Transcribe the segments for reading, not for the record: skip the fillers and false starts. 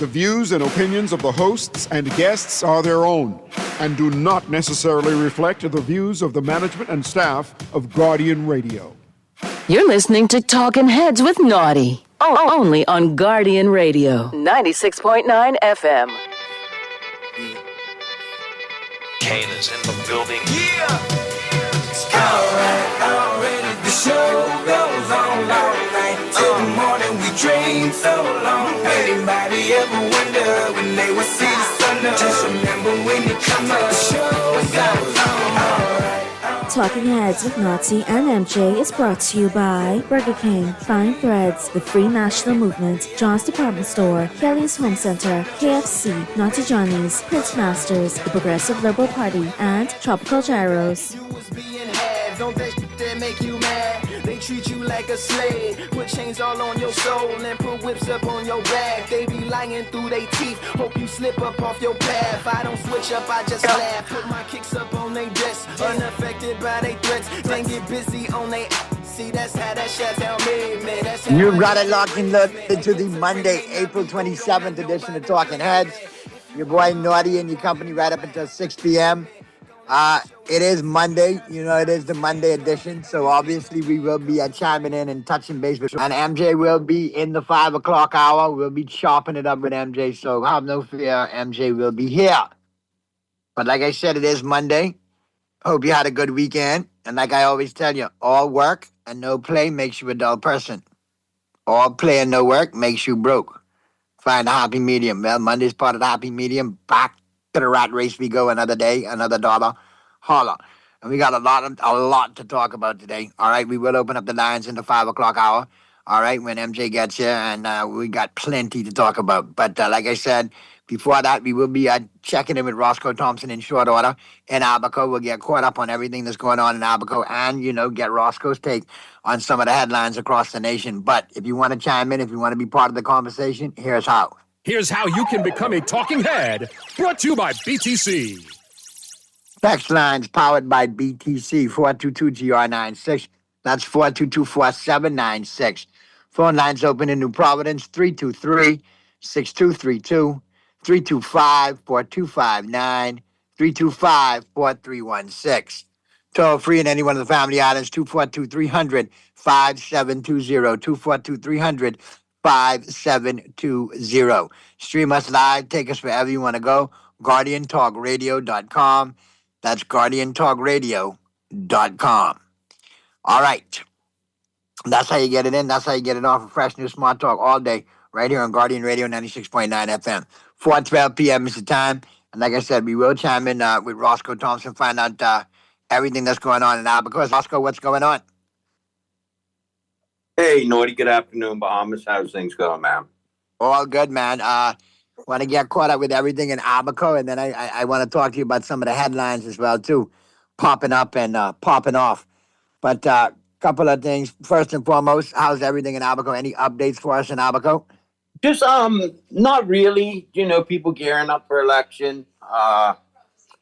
The views and opinions of the hosts and guests are their own and do not necessarily reflect the views of the management and staff of Guardian Radio. You're listening to Talking Heads with Naughty, only on Guardian Radio, 96.9 FM. Kane is in the building. Yeah! Alright, the show goes on all night. Till the morning we dream so long. Anybody ever wonder when they will see the sun up? Just remember when you come up, the show goes on. Alright. Talking Heads with Naughty and MJ is brought to you by Burger King, Fine Threads, the Free National Movement, John's Department Store, Kelly's Home Center, KFC, Naughty Johnny's, Prince Masters, the Progressive Liberal Party, and Tropical Gyros. Don't that shit that make you mad? They treat you like a slave. Put chains all on your soul and put whips up on your back. They be lying through their teeth. Hope you slip up off your path. I don't switch up, I just laugh. Put my kicks up on they desk, unaffected by they threats. Then get busy on they. See, that's how that shit tell me, man. That's how You got it locked and loaded to the Monday, April 27th edition of Talking Heads. Your boy Naughty and your company right up until 6 p.m. It is Monday, it is the Monday edition, so obviously we will be chiming in and touching base with you. And MJ will be in the 5 o'clock hour. We'll be chopping it up with MJ, so have no fear, MJ will be here. But like I said, it is Monday. Hope you had a good weekend. And like I always tell you, all work and no play makes you a dull person. All play and no work makes you broke. Find a happy medium. Well, Monday's part of the happy medium. Back to the rat race we go, another day, another dollar. Holla. And we got a lot to talk about today. All right, we will open up the lines in the 5 o'clock hour. All right, when MJ gets here, and we got plenty to talk about. But like I said, before that, we will be checking in with Roscoe Thompson in short order in Abaco. We'll get caught up on everything that's going on in Abaco and, get Roscoe's take on some of the headlines across the nation. But if you want to chime in, if you want to be part of the conversation, here's how. Here's how you can become a talking head, brought to you by BTC. Text lines powered by BTC, 422-GR96. That's 422-4796. Phone lines open in New Providence, 323-6232, 325-4259, 325-4316. Toll free in any one of the family islands, 242-300-5720, 242-300-5720. Stream us live. Take us wherever you want to go. GuardianTalkRadio.com. That's GuardianTalkRadio.com. All right. That's how you get it in. That's how you get it off of fresh new smart talk all day right here on Guardian Radio 96.9 FM. 4:12 p.m. is the time. And like I said, we will chime in with Roscoe Thompson, find out everything that's going on in Albuquerque. Roscoe, what's going on? Hey, Naughty, good afternoon, Bahamas. How's things going, man? All good, man. Want to get caught up with everything in Abaco, and then I want to talk to you about some of the headlines as well, too, popping up and popping off. But a couple of things. First and foremost, how's everything in Abaco? Any updates for us in Abaco? Just, not really. People gearing up for election.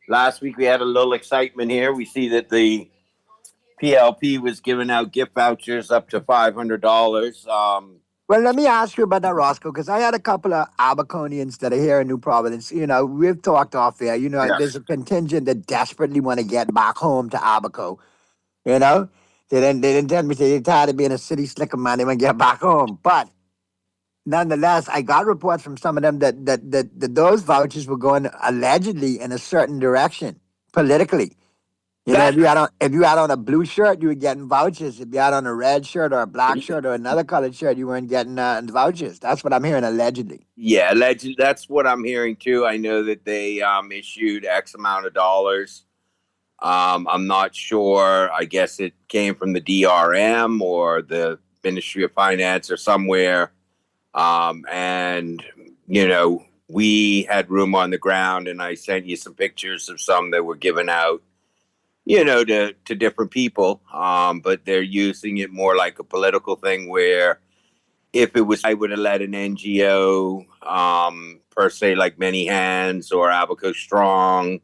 Last week we had a little excitement here. We see that the PLP was giving out gift vouchers up to $500. Well, let me ask you about that, Roscoe, because I had a couple of Abaconians that are here in New Providence. We've talked off air. Yes. There's a contingent that desperately want to get back home to Abaco. They didn't tell me they're tired of being a city slicker, man. They want to get back home. But nonetheless, I got reports from some of them that those vouchers were going allegedly in a certain direction politically. If you had on a blue shirt, you were getting vouchers. If you had on a red shirt or a black shirt or another colored shirt, you weren't getting vouchers. That's what I'm hearing, allegedly. Yeah, allegedly. That's what I'm hearing, too. I know that they issued X amount of dollars. I'm not sure. I guess it came from the DRM or the Ministry of Finance or somewhere. We had room on the ground, and I sent you some pictures of some that were given out, to different people. But they're using it more like a political thing where if it was, I would have let an NGO, per se, like Many Hands or Abaco Strong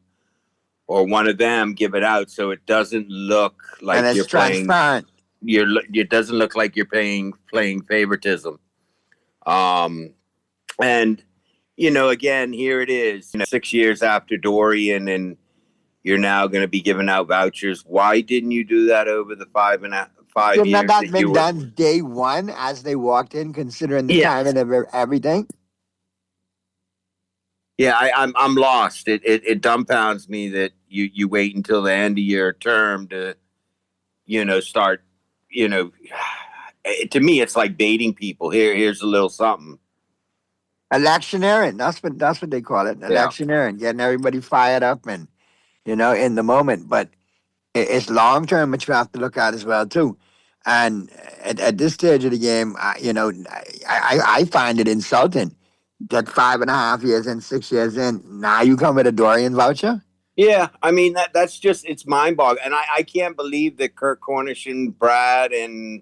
or one of them give it out. So it doesn't look like and you're playing, it doesn't look like you're playing favoritism. And again, here it is, 6 years after Dorian, and you're now going to be giving out vouchers. Why didn't you do that over the 5 Couldn't years that that been you were? done day one as they walked in, considering the Yeah. timing of everything? Yeah, I'm lost. It dumbfounds me that you wait until the end of your term to, start, to me, it's like baiting people. Here's a little something. Electioneering. That's what they call it. Electioneering, getting everybody fired up and in the moment. But it's long term, which you have to look at as well too. And at this stage of the game, I find it insulting that 5.5 years in, 6 years in, now you come with a Dorian voucher. Yeah, I mean that's just it's mind boggling, and I can't believe that Kurt Cornish and Brad and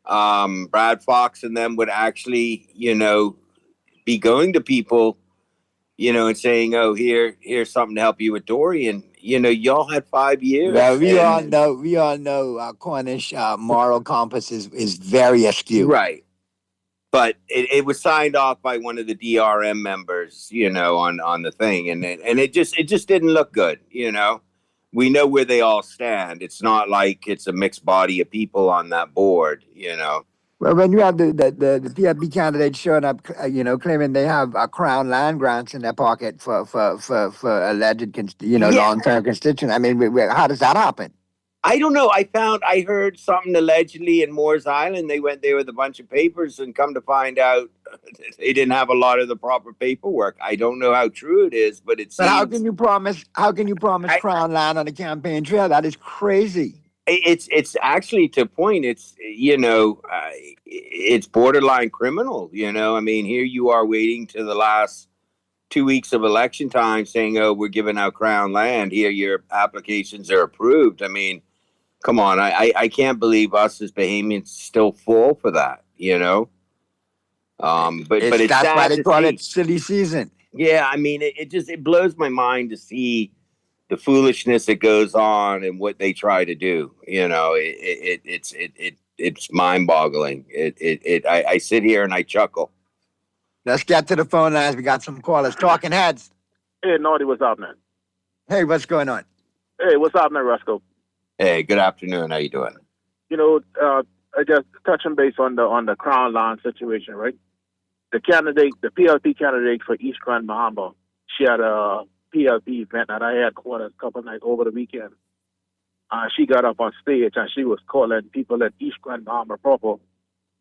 Brad Fox and them would actually be going to people and saying, oh, here's something to help you with Dorian. Y'all had 5 years. Well, we all know Cornish moral compass is very askew. Right. But it was signed off by one of the DRM members, on the thing, and it just didn't look good. We know where they all stand. It's not like it's a mixed body of people on that board. Well, when you have the PFB candidates showing up, claiming they have Crown land grants in their pocket for alleged, long-term constituents. I mean, how does that happen? I don't know. I heard something allegedly in Moores Island. They went there with a bunch of papers and come to find out they didn't have a lot of the proper paperwork. I don't know how true it is, but it's. But how can you promise Crown land on the campaign trail? That is crazy. It's actually to point. It's it's borderline criminal. I mean, here you are waiting to the last 2 weeks of election time, saying, "Oh, we're giving out Crown land. Here, your applications are approved." I mean, come on, I can't believe us as Bahamians still fall for that. But it's that's sad why they to call see. it silly season. Yeah, I mean, it blows my mind to see the foolishness that goes on and what they try to do. It's mind boggling. I sit here and I chuckle. Let's get to the phone lines. We got some callers. Talking Heads. Hey, Naughty, what's up, man? Hey, what's going on? Hey, what's up, man, Roscoe? Hey, good afternoon. How you doing? I just touching base on the Crown Land situation, right? The PLP candidate for East Grand Bahama, she had a PLP event that I had quarters a couple of nights over the weekend. She got up on stage and she was calling people at East Grand Bahama proper,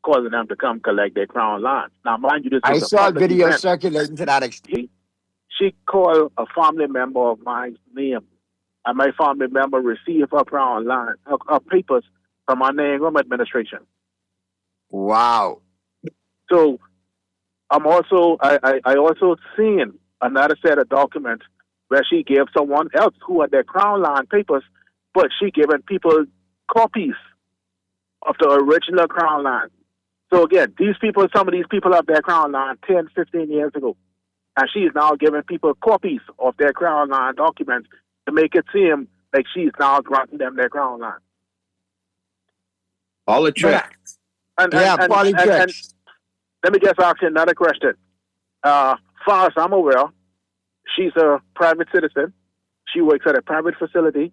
causing them to come collect their Crown Land. Now, mind you, this I was saw a a public video event. circulating to that extent. She called a family member of mine's name, and my family member received her Crown Land, her papers from our Name administration. Wow. So I'm also I also seen another set of documents where she gave someone else who had their Crown Land papers, but she given people copies of the original Crown Land. So again, some of these people have their Crown Land 10, 15 years ago. And she is now giving people copies of their Crown Land documents to make it seem like she's now granting them their Crown Land. All the tricks. And Tricks. let me just ask you another question. Far as I'm aware, she's a private citizen. She works at a private facility.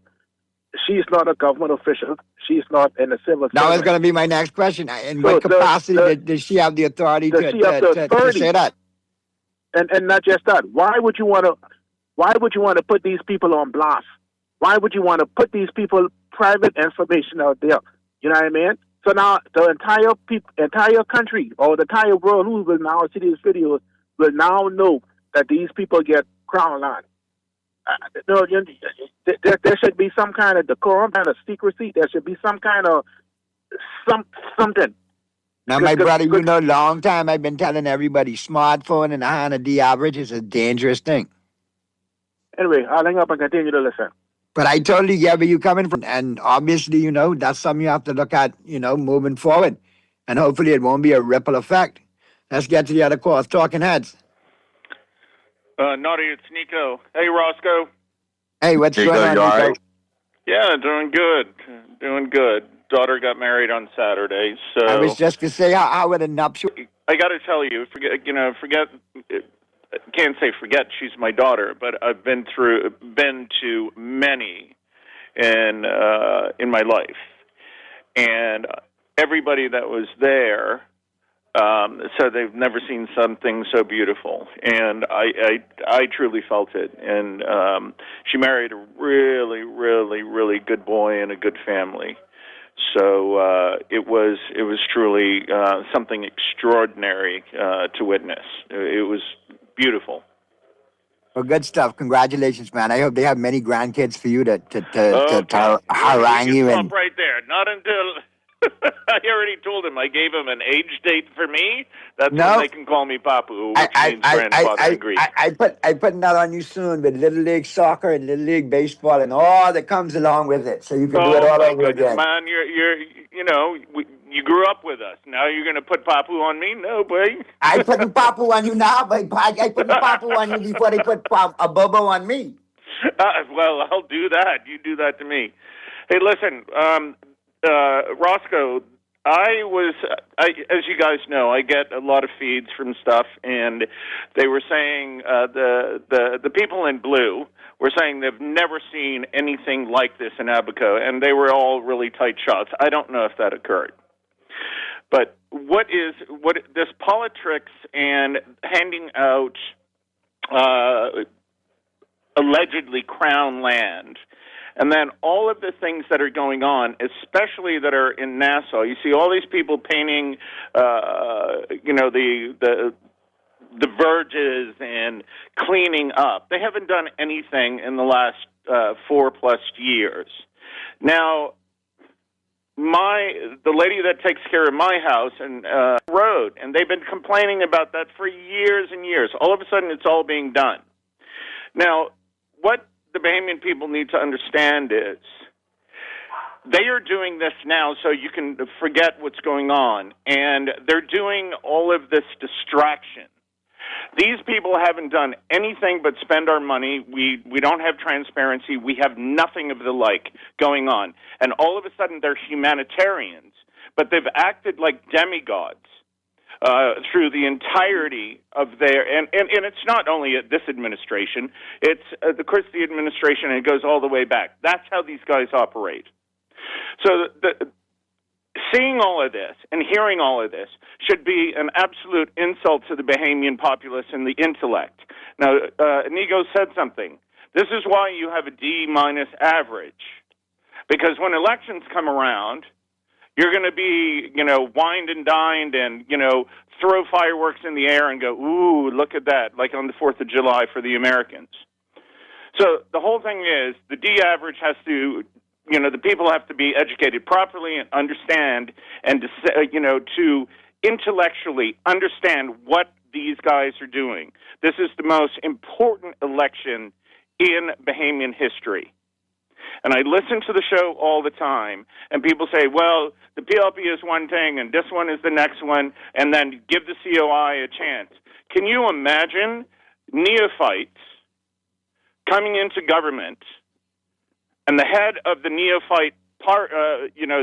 She's not a government official. She's not in a civil service. That was going to be my next question. In what capacity does she have the authority to say that? And not just that. Why would you want to put these people on blast? Why would you want to put these people private information out there? You know what I mean? So now the entire country or the entire world who will now see these videos will now know that these people get Crown Land. There should be some kind of decorum, kind of secrecy. There should be some kind of something. Now, my brother, long time I've been telling everybody, smartphone in the hand of the average is a dangerous thing. Anyway, I'll hang up and continue to listen. But I totally get where you're coming from. And obviously, that's something you have to look at, moving forward. And hopefully it won't be a ripple effect. Let's get to the other calls. Talking Heads. Naughty, it's Nico. Hey, Roscoe. Hey, what's going on, Nico? Right? Yeah, doing good. Daughter got married on Saturday, so I was just going to say, how would a nuptial... I got to tell you, forget can't say forget she's my daughter, but I've been to many in my life, and everybody that was there said they've never seen something so beautiful, and I truly felt it. And she married a really, really, really good boy and a good family. So it was truly something extraordinary to witness. It was beautiful. Well, good stuff. Congratulations, man. I hope they have many grandkids for you to harangue you. Stop right there. Not until I already told him. I gave him an age date for me. That's when they can call me Papu, which means grandfather in Greek. I put that on you soon with Little League Soccer and Little League Baseball and all that comes along with it. So you can do it all over again. Man, you grew up with us. Now you're going to put Papu on me? No, boy. I put Papu on you now, but I put Papu on you before they put a Bobo on me. Well, I'll do that. You do that to me. Hey, listen, Roscoe, as you guys know, I get a lot of feeds from stuff, and they were saying the people in blue were saying they've never seen anything like this in Abaco, and they were all really tight shots. I don't know if that occurred. But what this politics and handing out allegedly crown land, and then all of the things that are going on, especially that are in Nassau. You see all these people painting, the verges and cleaning up. They haven't done anything in the last 4+ years. Now, the lady that takes care of my house and road, and they've been complaining about that for years and years. All of a sudden, it's all being done. Now, what the Bahamian people need to understand is they are doing this now so you can forget what's going on, and they're doing all of this distraction. These people haven't done anything but spend our money. We don't have transparency. We have nothing of the like going on. And all of a sudden, they're humanitarians, but they've acted like demigods through the entirety of their... And it's not only this administration. It's the Christie administration, and it goes all the way back. That's how these guys operate. So seeing all of this and hearing all of this should be an absolute insult to the Bahamian populace and the intellect. Now, Inigo said something. This is why you have a D- average. Because when elections come around, you're going to be, wined and dined and, throw fireworks in the air and go, ooh, look at that, like on the 4th of July for the Americans. So the whole thing is the D average has to... the people have to be educated properly and understand and, to intellectually understand what these guys are doing. This is the most important election in Bahamian history. And I listen to the show all the time, and people say, well, the PLP is one thing, and this one is the next one, and then give the COI a chance. Can you imagine neophytes coming into government and the head of the neophyte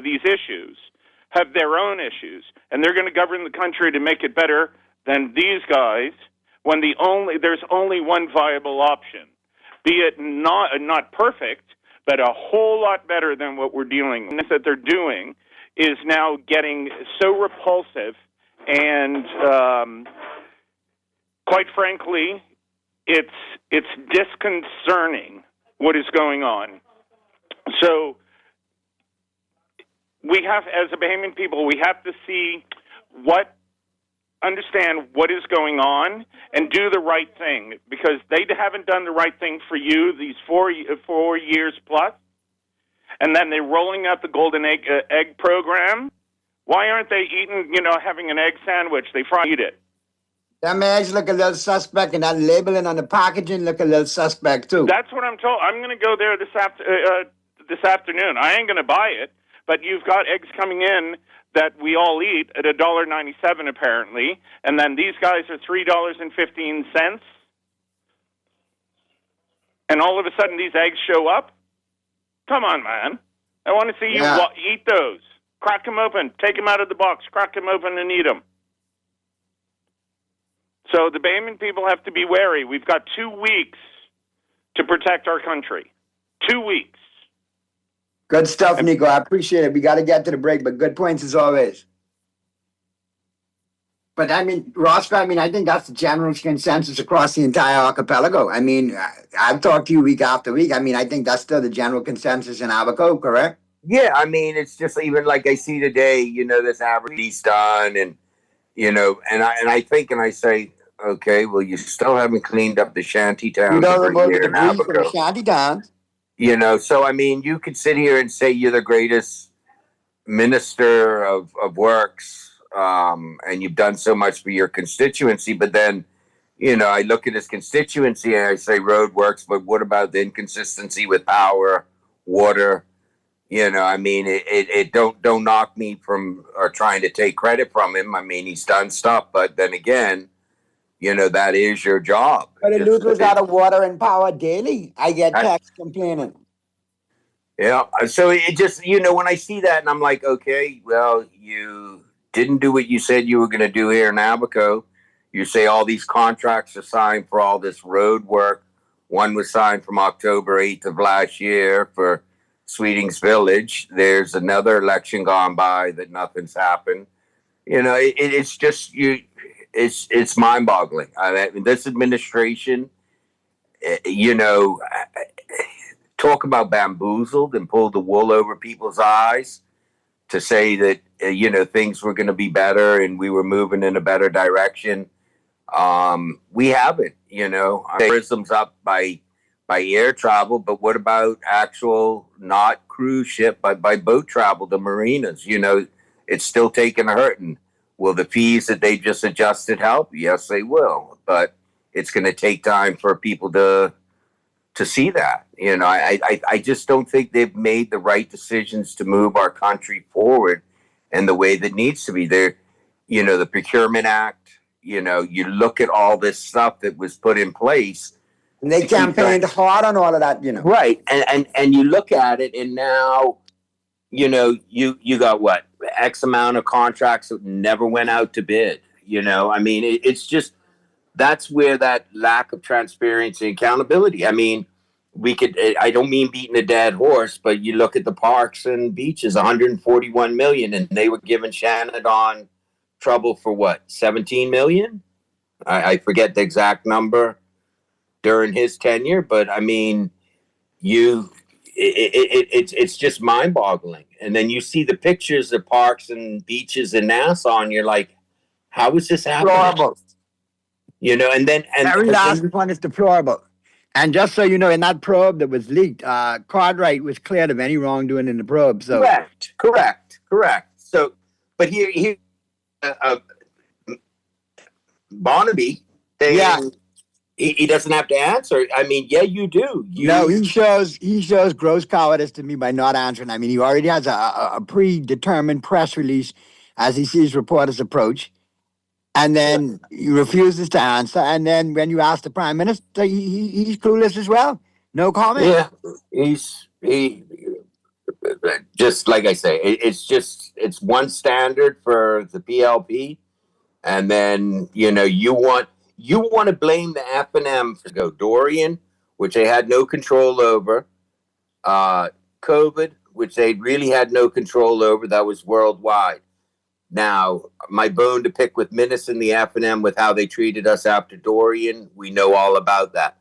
these issues have their own issues, and they're going to govern the country to make it better than these guys when there's only one viable option, be it not perfect, but a whole lot better than what we're dealing with. That they're doing is now getting so repulsive, and quite frankly, it's disconcerting what is going on. So we have, as a Bahamian people, we have to understand what is going on and do the right thing, because they haven't done the right thing for you these 4 years plus, and then they're rolling out the golden egg program. Why aren't they eating, having an egg sandwich? They eat it. That man's look a little suspect, and that labeling on the packaging look a little suspect too. That's what I'm told. I'm going to go there this afternoon. I ain't going to buy it, but you've got eggs coming in that we all eat at $1.97 apparently, and then these guys are $3.15, and all of a sudden these eggs show up? Come on, man. I want to see you eat those. Crack them open. Take them out of the box. Crack them open and eat them. So the Bahamian people have to be wary. We've got 2 weeks to protect our country. 2 weeks. Good stuff, Nico. I appreciate it. We got to get to the break, but good points as always. But I mean, Roscoe, I think that's the general consensus across the entire archipelago. I mean, I've talked to you week after week. I mean, I think that's still the general consensus in Abaco, correct? Yeah, I mean, it's just even like I see today, this average is done, and I think and I say, okay, well, you still haven't cleaned up the shanty towns. You don't remove here the in debris from the Abaco. shanty towns. So I mean, you could sit here and say you're the greatest minister of works, and you've done so much for your constituency, but then, I look at his constituency and I say road works, but what about the inconsistency with power, water? It don't knock me from or trying to take credit from him. I mean, he's done stuff, but then again, that is your job. But it loses out of water and power daily. I get texts complaining. Yeah. So it just, when I see that and I'm like, okay, well, you didn't do what you said you were going to do here in Abaco. You say all these contracts are signed for all this road work. One was signed from October 8th of last year for Sweetings Village. There's another election gone by that nothing's happened. It's just it's mind-boggling. I mean, this administration, talk about bamboozled and pulled the wool over people's eyes to say that things were going to be better and we were moving in a better direction. We haven't. Tourism's up by air travel, but what about actual not cruise ship but by boat travel to marinas? It's still taking a hurting. Will the fees that they just adjusted help? Yes, they will, but it's going to take time for people to see that. I just don't think they've made the right decisions to move our country forward in the way that needs to be there. The Procurement Act, you look at all this stuff that was put in place. And they campaigned hard on all of that, Right. And you look at it and now, you got what? X amount of contracts that never went out to bid. It's just, that's where that lack of transparency and accountability. I mean, I don't mean beating a dead horse, but you look at the parks and beaches, 141 million, and they were giving Shannon trouble for what, 17 million? I forget the exact number during his tenure, but I mean, it's just mind-boggling. And then you see the pictures of parks and beaches in Nassau, and you're like, how is this happening? Deplorable. Very last one is deplorable. And just so you know, in that probe that was leaked, Cartwright was cleared of any wrongdoing in the probe. So correct. So, but here, Barnaby, he doesn't have to answer. I mean, yeah, you do. No, he shows gross cowardice to me by not answering. I mean, he already has a predetermined press release as he sees reporters approach. And then he refuses to answer. And then when you ask the Prime Minister, he's clueless as well. No comment. Yeah, he just like I say, it's one standard for the PLP, and then you want to blame the F&M for Dorian, which they had no control over, COVID, which they really had no control over. That was worldwide. Now, my bone to pick with Minnis and the F&M with how they treated us after Dorian, we know all about that.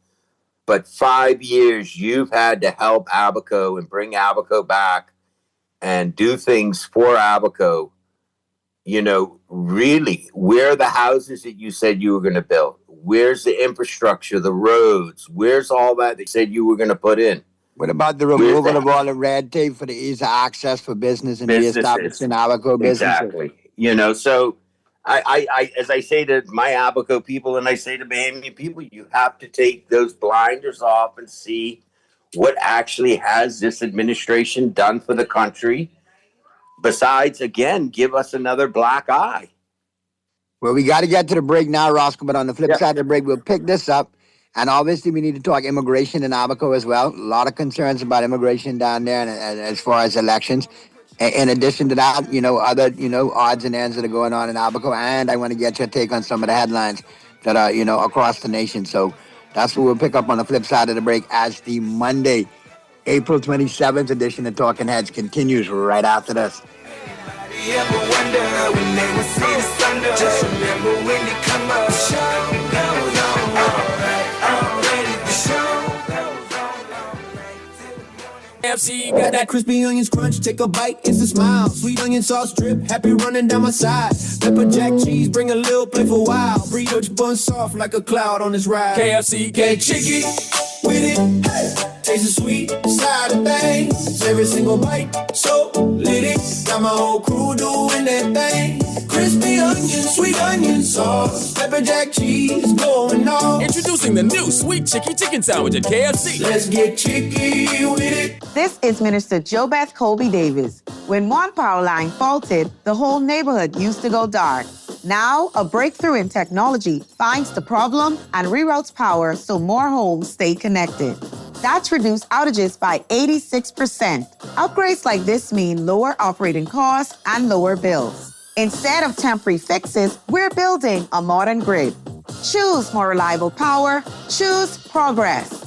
But 5 years, you've had to help Abaco and bring Abaco back and do things for Abaco. Really, where are the houses that you said you were going to build? Where's the infrastructure, the roads? Where's all that they said you were going to put in? What about the removal of all the red tape for the ease of access for business and reestablishing Abaco businesses? Exactly. So I as I say to my Abaco people and I say to Bahamian people, you have to take those blinders off and see what actually has this administration done for the country. Besides, again, give us another black eye. Well, we got to get to the break now, Roscoe, but on the flip side of the break, we'll pick this up. And obviously, we need to talk immigration in Abaco as well. A lot of concerns about immigration down there and as far as elections. In addition to that, other, odds and ends that are going on in Abaco. And I want to get your take on some of the headlines that are, across the nation. So that's what we'll pick up on the flip side of the break as the Monday, April 27th edition of Talking Heads continues right after this. Ever wonder when they would see the thunder? Just remember when they come up. The show goes on already. The show goes on KFC got that crispy onions crunch. Take a bite, it's a smile. Sweet onion sauce drip, happy running down my side. Pepper jack cheese, bring a little playful wow. Burrito bun soft like a cloud on this ride. KFC, get chicky with it. Hey. Taste the sweet side of things. Every single bite, so lit it. Got my whole crew doing that thing. Crispy onion, sweet onion sauce. Pepper jack cheese going on. Introducing the new Sweet Chicky Chicken Sandwich at KFC. Let's get chicky with it. This is Minister JoBeth Colby Davis. When one power line faulted, the whole neighborhood used to go dark. Now, a breakthrough in technology finds the problem and reroutes power so more homes stay connected. That's reduced outages by 86%. Upgrades like this mean lower operating costs and lower bills. Instead of temporary fixes, we're building a modern grid. Choose more reliable power. Choose progress.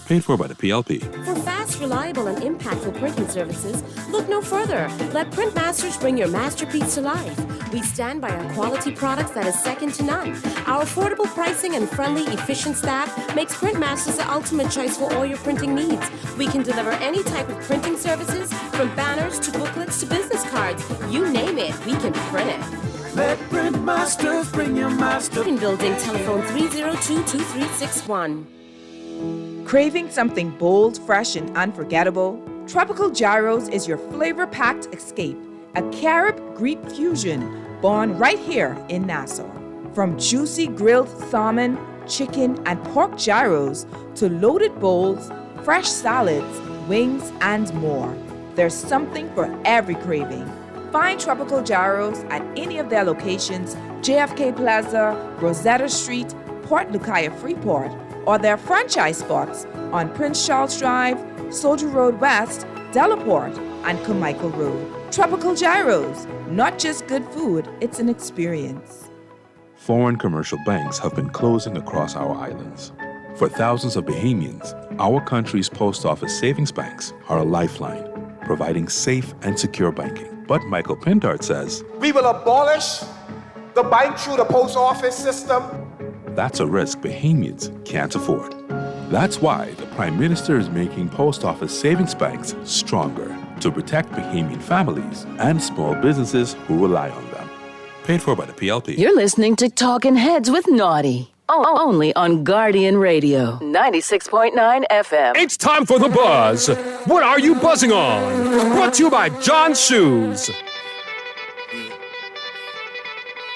Paid for by the PLP. For fast, reliable, and impactful printing services, look no further. Let Printmasters bring your masterpiece to life. We stand by our quality products that is second to none. Our affordable pricing and friendly, efficient staff makes Printmasters the ultimate choice for all your printing needs. We can deliver any type of printing services, from banners to booklets to business cards. You name it, we can print it. Let Printmasters bring your master. In building, telephone 302-2361. Craving something bold, fresh, and unforgettable? Tropical Gyros is your flavor-packed escape. A Carib-Greek fusion born right here in Nassau. From juicy grilled salmon, chicken, and pork gyros to loaded bowls, fresh salads, wings, and more. There's something for every craving. Find Tropical Gyros at any of their locations, JFK Plaza, Rosetta Street, Port Lucaya Freeport, or their franchise spots on Prince Charles Drive, Soldier Road West, Delaport, and Carmichael Road. Tropical Gyros, not just good food, it's an experience. Foreign commercial banks have been closing across our islands. For thousands of Bahamians, our country's post office savings banks are a lifeline, providing safe and secure banking. But Michael Pindart says, we will abolish the bank through the post office system. That's a risk Bahamians can't afford. That's why the Prime Minister is making post office savings banks stronger to protect Bahamian families and small businesses who rely on them. Paid for by the PLP. You're listening to Talking Heads with Naughty. Only on Guardian Radio, 96.9 FM. It's time for the buzz. What are you buzzing on? Brought to you by John's Shoes.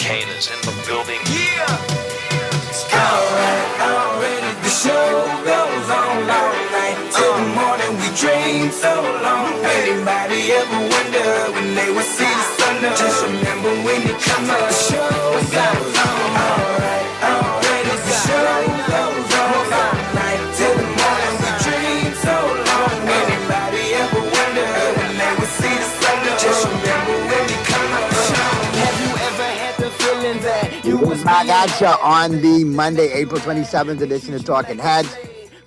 Kane is in the building. Yeah. Already the show goes on all night till the morning. We dream so long. Anybody ever wonder when they will see the sun? Just remember when you come up. The show goes on alright. Already the show goes on all night till the morning. We dream so long. Anybody ever wonder when they will see the sun? Just remember when you come up. Have you ever had the feeling that you was back at you on the Monday, April 27th edition of Talking Heads.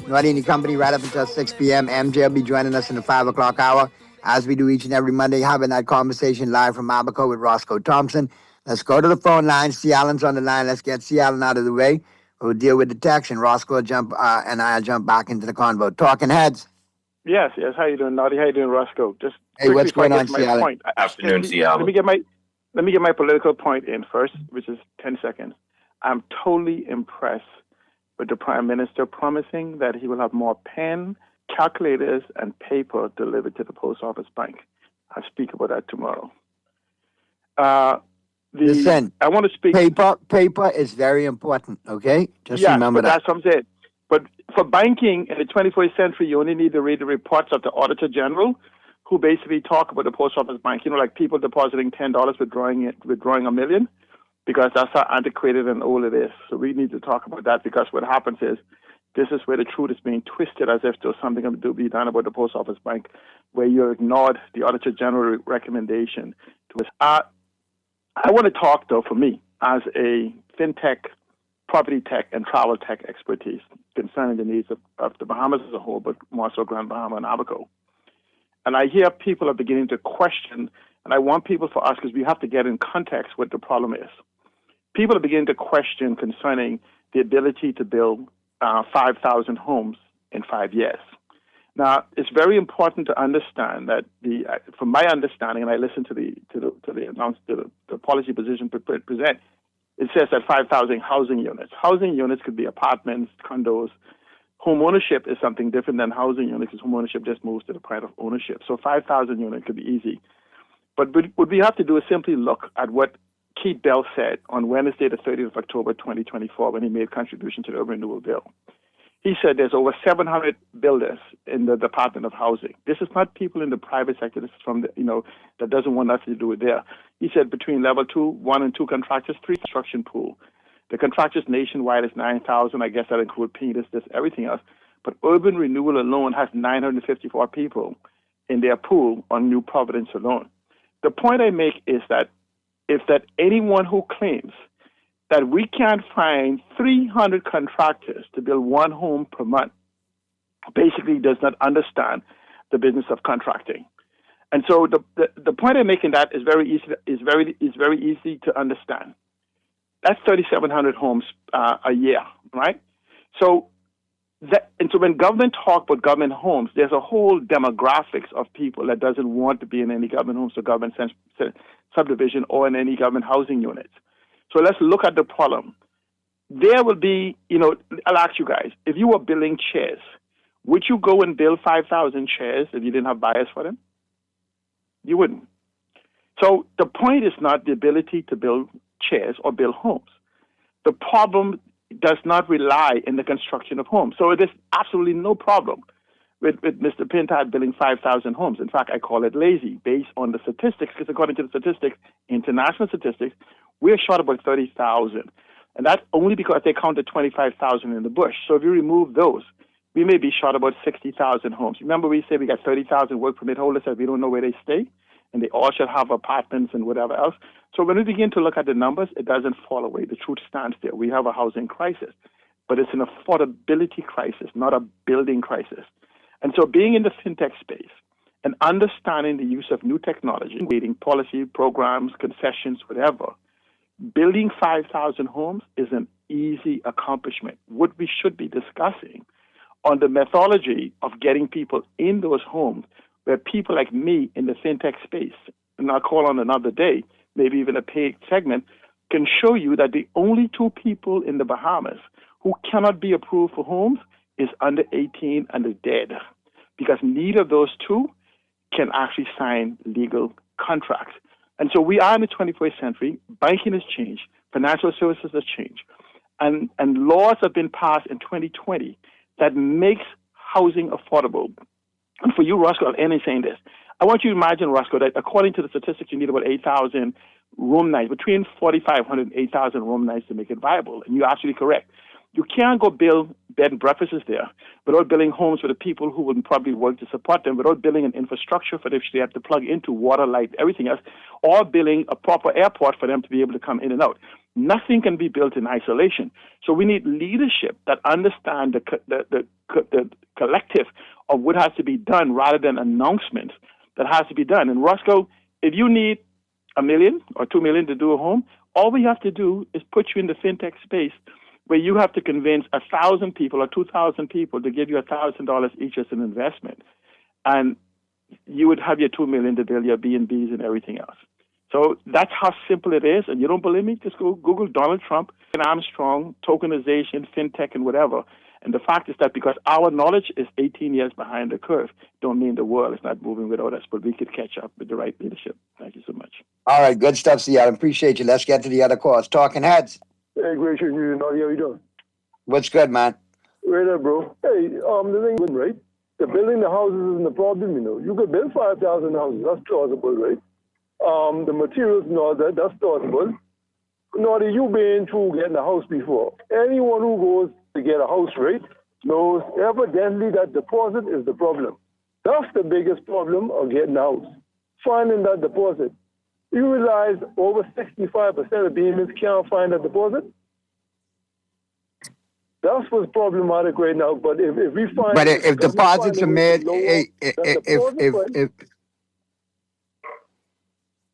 Naughty and company right up until 6 p.m. MJ will be joining us in the 5 o'clock hour, as we do each and every Monday, having that conversation live from Abaco with Roscoe Thompson. Let's go to the phone line. C. Allen's on the line. Let's get C. Allen out of the way. We'll deal with the text, and Roscoe will jump, and I'll jump back into the convo. Talking Heads. Yes. How you doing, Naughty? How you doing, Roscoe? Just hey, what's going on, C. Allen? Afternoon, C. Allen. Let me get my political point in first, which is 10 seconds. I'm totally impressed with the Prime Minister promising that he will have more pen, calculators, and paper delivered to the post office bank. I'll speak about that tomorrow. Listen, I want to speak. Paper is very important, okay? Just remember that. That's what I'm saying. But for banking in the 21st century, you only need to read the reports of the Auditor General, who basically talk about the post office bank. You know, like people depositing $10, withdrawing $1 million, because that's how antiquated and old it is. So we need to talk about that, because what happens is this is where the truth is being twisted as if there's something to be done about the post office bank, where you ignored the Auditor General recommendation to us. I want to talk, though, for me, as a fintech property tech and travel tech expertise concerning the needs of the Bahamas as a whole, but more so Grand Bahama and Abaco. And I hear people are beginning to question, and I want people for us, because we have to get in context what the problem is. People are beginning to question concerning the ability to build 5,000 homes in 5 years. Now, it's very important to understand that from my understanding, and I listened to the policy position present, it says that 5,000 housing units. Housing units could be apartments, condos. Home ownership is something different than housing units, because home ownership just moves to the point of ownership. So 5,000 units could be easy. But what we have to do is simply look at what Keith Bell said on Wednesday, the 30th of October, 2024, when he made contribution to the Urban Renewal Bill. He said there's over 700 builders in the Department of Housing. This is not people in the private sector. This is from that doesn't want nothing to do with there. He said between level 1 and 2 contractors, 3 construction pool. The contractors nationwide is 9,000. I guess that includes Peters, everything else. But Urban Renewal alone has 954 people in their pool on New Providence alone. The point I make is that anyone who claims that we can't find 300 contractors to build one home per month basically does not understand the business of contracting. And so the point I'm making that is very easy to understand. That's 3,700 homes a year, right? So when government talk about government homes, there's a whole demographics of people that doesn't want to be in any government homes or government subdivision or in any government housing units. So let's look at the problem. There will be, I'll ask you guys, if you were building chairs, would you go and build 5,000 chairs if you didn't have buyers for them? You wouldn't. So the point is not the ability to build chairs or build homes. The problem does not rely in the construction of homes. So there's absolutely no problem with Mr. Pintard building 5,000 homes. In fact, I call it lazy based on the statistics, because according to the statistics, international statistics, we're short about 30,000. And that's only because they counted 25,000 in the bush. So if you remove those, we may be short about 60,000 homes. Remember we said we got 30,000 work permit holders that we don't know where they stay, and they all should have apartments and whatever else. So when we begin to look at the numbers, it doesn't fall away. The truth stands there. We have a housing crisis, but it's an affordability crisis, not a building crisis. And so being in the fintech space and understanding the use of new technology, creating policy, programs, concessions, whatever, building 5,000 homes is an easy accomplishment. What we should be discussing on the methodology of getting people in those homes, where people like me in the fintech space, and I'll call on another day, maybe even a paid segment, can show you that the only 2 people in the Bahamas who cannot be approved for homes is under 18 and is dead, because neither of those 2 can actually sign legal contracts. And so we are in the 21st century. Banking has changed. Financial services has changed. And laws have been passed in 2020 that makes housing affordable. And for you, Roscoe, I'll end in saying this. I want you to imagine, Roscoe, that according to the statistics, you need about 8,000 room nights, between 4,500 and 8,000 room nights to make it viable. And you're absolutely correct. You can't go build bed and breakfasts there without building homes for the people who would probably work to support them, without building an infrastructure for them they have to plug into, water, light, everything else, or building a proper airport for them to be able to come in and out. Nothing can be built in isolation. So we need leadership that understand the collective of what has to be done rather than announcements that has to be done. And Roscoe, if you need $1 million or $2 million to do a home, all we have to do is put you in the fintech space where you have to convince 1,000 people or 2,000 people to give you $1,000 each as an investment. And you would have your $2 million to build your B&Bs and everything else. So that's how simple it is. And you don't believe me? Just go Google Donald Trump and Armstrong, tokenization, fintech, and whatever. And the fact is that because our knowledge is 18 years behind the curve, don't mean the world is not moving without us, but we could catch up with the right leadership. Thank you so much. All right, good stuff, Seattle. Appreciate you. Let's get to the other calls. Talking Heads. Hey, great shit, you know, how you doing? What's good, man? Right up, bro. Hey, the thing, right? The building the houses isn't the problem, you know. You could build 5,000 houses. That's plausible, right? The materials and all that, that's plausible. Now, you've been through getting a house before. Anyone who goes to get a house, right, knows evidently that deposit is the problem. That's the biggest problem of getting a house. Finding that deposit. You realize over 65% of Bahamians can't find a deposit? That's what's problematic right now. But if we find, But if deposits are made,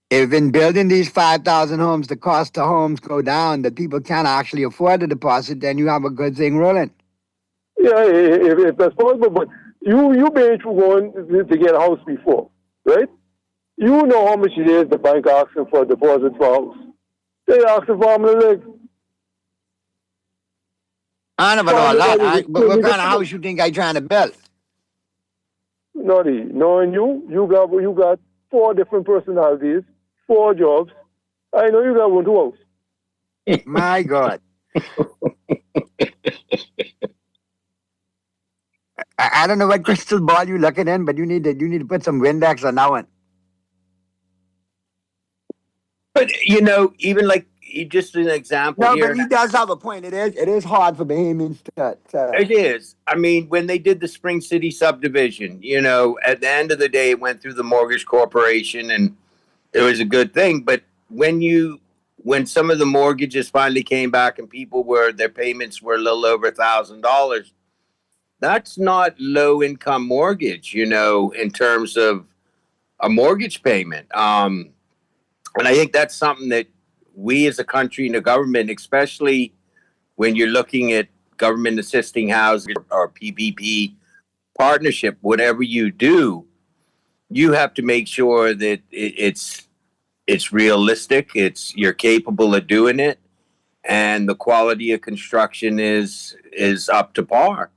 if in building these 5,000 homes, the cost of homes go down, that people can't actually afford the deposit, then you have a good thing rolling. Yeah, if that's possible. But you been through going to get a house before, right? You know how much it is the bank asking for a deposit for a house. They asking for arm and a leg. I never know a lot. But what kind of house you think I trying to build? Naughty. Knowing you got 4 different personalities, 4 jobs. I know you got 1 to house. My God. I don't know what crystal ball you looking in, but you need to put some Windex on that one. But even like just an example no, here. But he does have a point. It is hard for Bahamians to. It is. I mean, when they did the Spring City subdivision, at the end of the day, it went through the Mortgage Corporation, and it was a good thing. But when some of the mortgages finally came back and their payments were a little over $1,000, that's not low income mortgage, in terms of a mortgage payment. And I think that's something that we as a country and the government, especially when you're looking at government assisting housing or PPP partnership, whatever you do, you have to make sure that it's realistic, you're capable of doing it, and the quality of construction is up to par.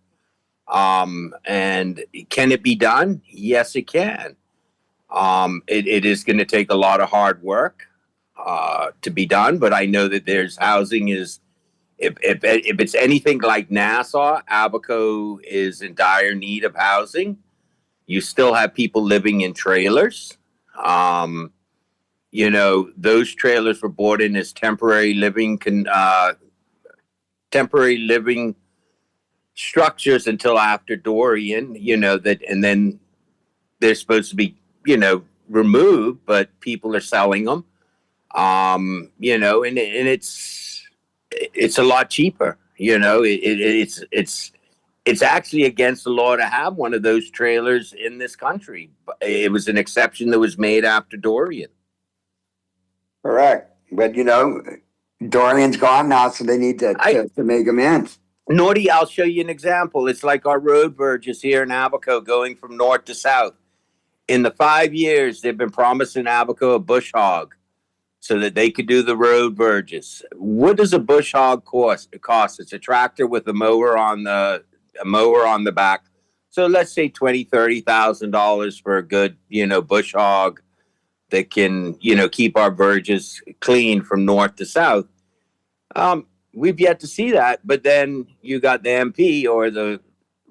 And can it be done? Yes, it can. It is going to take a lot of hard work to be done, but I know that there's housing is, if it's anything like Nassau, Abaco is in dire need of housing. You still have people living in trailers. Those trailers were bought in as temporary living structures until after Dorian, and then they're supposed to be, removed, but people are selling them. And it's a lot cheaper. It's actually against the law to have one of those trailers in this country. It was an exception that was made after Dorian. Correct. But, Dorian's gone now, so they need to make amends. Naughty, I'll show you an example. It's like our road verges here in Abaco going from north to south. In the 5 years, they've been promising Abaco a bush hog so that they could do the road verges. What does a bush hog cost? It's a tractor with a mower on the back. So let's say $20,000-$30,000 for a good, bush hog that can, keep our verges clean from north to south. We've yet to see that, but then you got the MP or the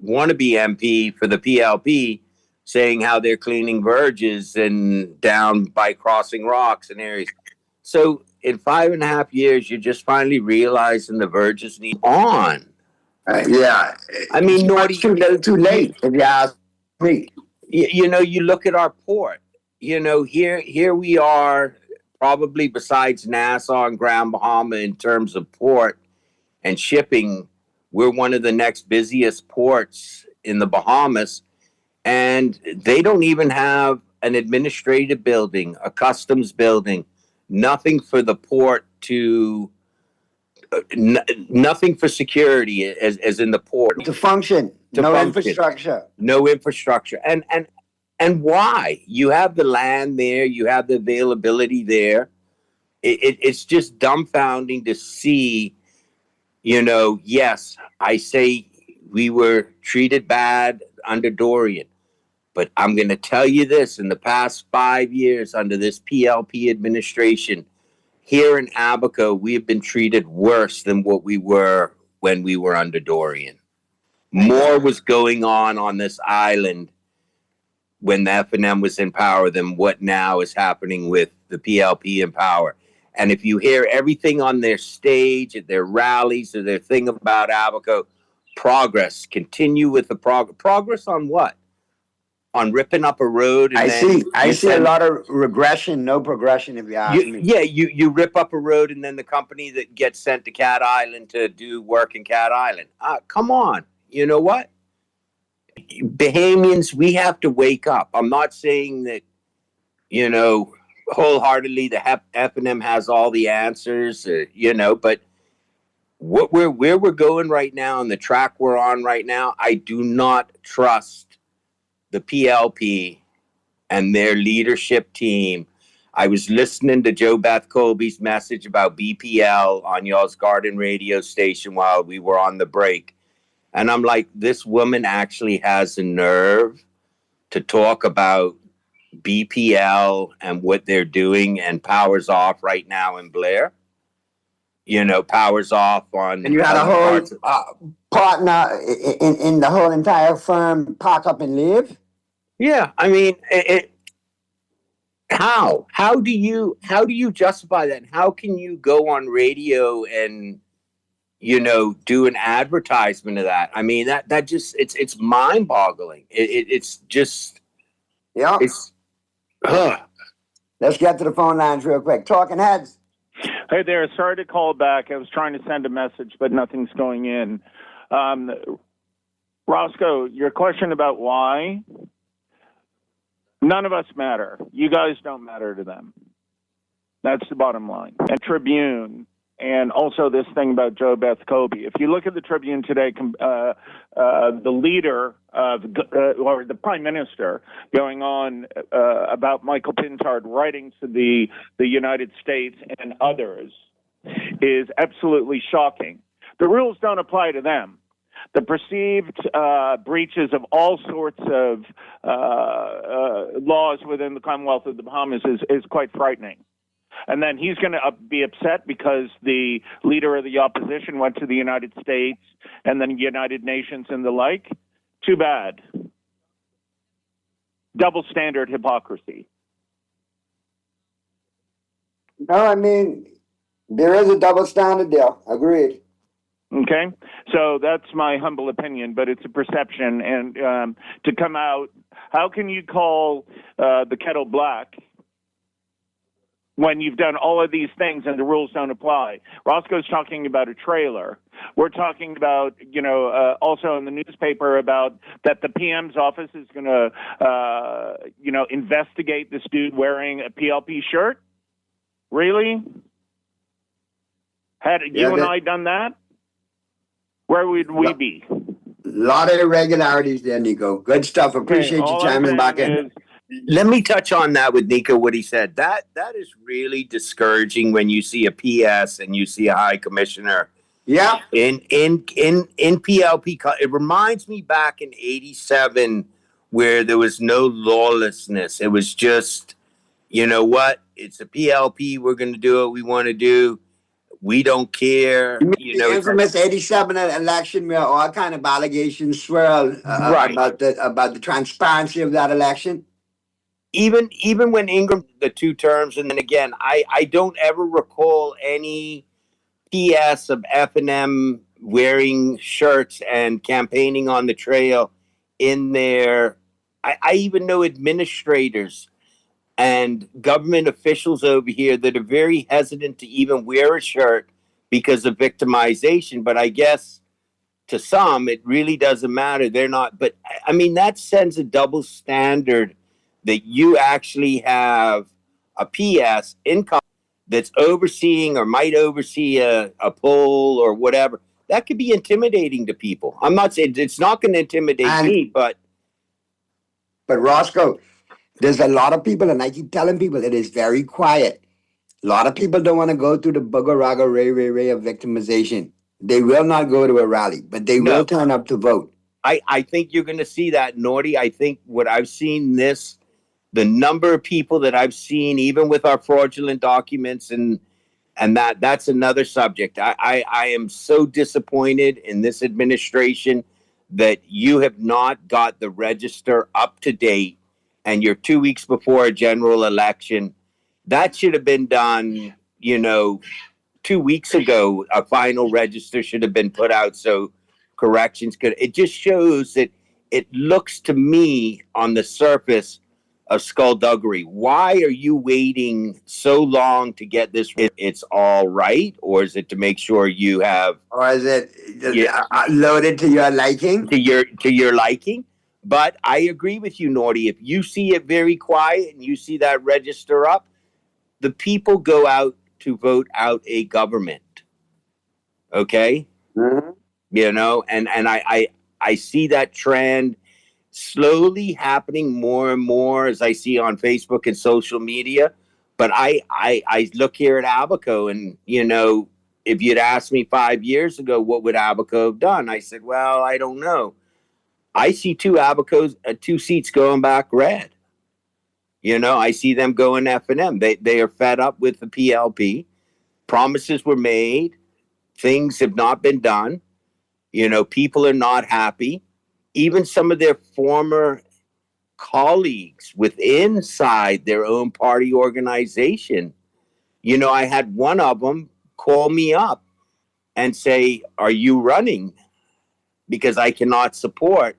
wannabe MP for the PLP saying how they're cleaning verges and down by Crossing Rocks and areas. So in 5.5 years, you're just finally realizing the verges need on. Yeah. I mean, Naughty, too late, if you ask me. You look at our port. Here we are, probably besides Nassau and Grand Bahama in terms of port and shipping, we're one of the next busiest ports in the Bahamas. And they don't even have an administrative building, a customs building, nothing for the port to, nothing for security as in the port. To function. Infrastructure. No infrastructure. And why? You have the land there, you have the availability there. It's just dumbfounding to see, yes, I say we were treated bad under Dorian. But I'm going to tell you this, in the past 5 years under this PLP administration, here in Abaco, we have been treated worse than what we were when we were under Dorian. More was going on this island when the F&M was in power than what now is happening with the PLP in power. And if you hear everything on their stage, at their rallies, or their thing about Abaco, progress, continue with the progress on what? on ripping up a road. And I see a lot of regression, no progression, if you ask me. Yeah, you rip up a road, and then the company that gets sent to Cat Island to do work in Cat Island. Come on. You know what? Bahamians, we have to wake up. I'm not saying that, wholeheartedly the F&M has all the answers, but where we're going right now and the track we're on right now, I do not trust the PLP and their leadership team. I was listening to Joe Beth Colby's message about BPL on y'all's Garden radio station while we were on the break. And I'm like, this woman actually has the nerve to talk about BPL and what they're doing, and powers off right now in Blair. Powers off on. And you had a whole partner in the whole entire firm pack up and leave? Yeah, I mean, how do you justify that? And how can you go on radio and do an advertisement of that? I mean, that just it's mind boggling. It's just It's. Let's get to the phone lines real quick. Talking Heads. Hey there. Sorry to call back. I was trying to send a message, but nothing's going in. Roscoe, your question about why? None of us matter. You guys don't matter to them. That's the bottom line. And Tribune, and also this thing about Joe Beth Colby. If you look at the Tribune today, the leader of, or the Prime Minister going on about Michael Pintard writing to the United States and others is absolutely shocking. The rules don't apply to them. The perceived breaches of all sorts of laws within the Commonwealth of the Bahamas is quite frightening. And then he's going to be upset because the leader of the opposition went to the United States and then United Nations and the like. Too bad. Double standard hypocrisy. No, I mean, there is a double standard there. Agreed. Okay, so that's my humble opinion, but it's a perception. And to come out, how can you call the kettle black when you've done all of these things and the rules don't apply? Roscoe's talking about a trailer. We're talking about, also in the newspaper about that the PM's office is going to, investigate this dude wearing a PLP shirt. Really? Had you and I done that? Where would we be? A lot of irregularities there, Nico. Good stuff. Appreciate you chiming back in. Let me touch on that with Nico, what he said. That is really discouraging when you see a PS and you see a high commissioner. Yeah. In PLP, it reminds me back in '87 where there was no lawlessness. It was just, you know what? It's a PLP. We're going to do what we want to do. We don't care. You know, the infamous '87 election where all kind of allegations swirled about the transparency of that election. Even when Ingram the 2 terms, and then again, I don't ever recall any PS of F&M wearing shirts and campaigning on the trail in there. I even know administrators and government officials over here that are very hesitant to even wear a shirt because of victimization. But I guess to some, it really doesn't matter. They're not. But I mean, that sends a double standard that you actually have a PS income that's overseeing or might oversee a poll or whatever. That could be intimidating to people. I'm not saying it's not going to intimidate me, but Roscoe, there's a lot of people, and I keep telling people it is very quiet. A lot of people don't want to go through the booger raga ray of victimization. They will not go to a rally, but they will turn up to vote. I think you're going to see that, Norty. I think what I've seen the number of people that I've seen, even with our fraudulent documents and that's another subject. I am so disappointed in this administration that you have not got the register up to date. And you're 2 weeks before a general election. That should have been done, 2 weeks ago. A final register should have been put out so corrections could. It just shows that it looks to me on the surface of skullduggery. Why are you waiting so long to get this? It's all right, or is it to make sure you have, or is it loaded to your liking? To your liking. But I agree with you, Norty. If you see it very quiet and you see that register up, the people go out to vote out a government. Okay? Mm-hmm. You know, and I see that trend slowly happening more and more as I see on Facebook and social media. But I look here at Abaco, and, you know, if you'd asked me 5 years ago, what would Abaco have done? I said, well, I don't know. I see two seats going back red. You know, I see them going F&M. They are fed up with the PLP. Promises were made. Things have not been done. You know, people are not happy. Even some of their former colleagues inside their own party organization. You know, I had one of them call me up and say, are you running? Because I cannot support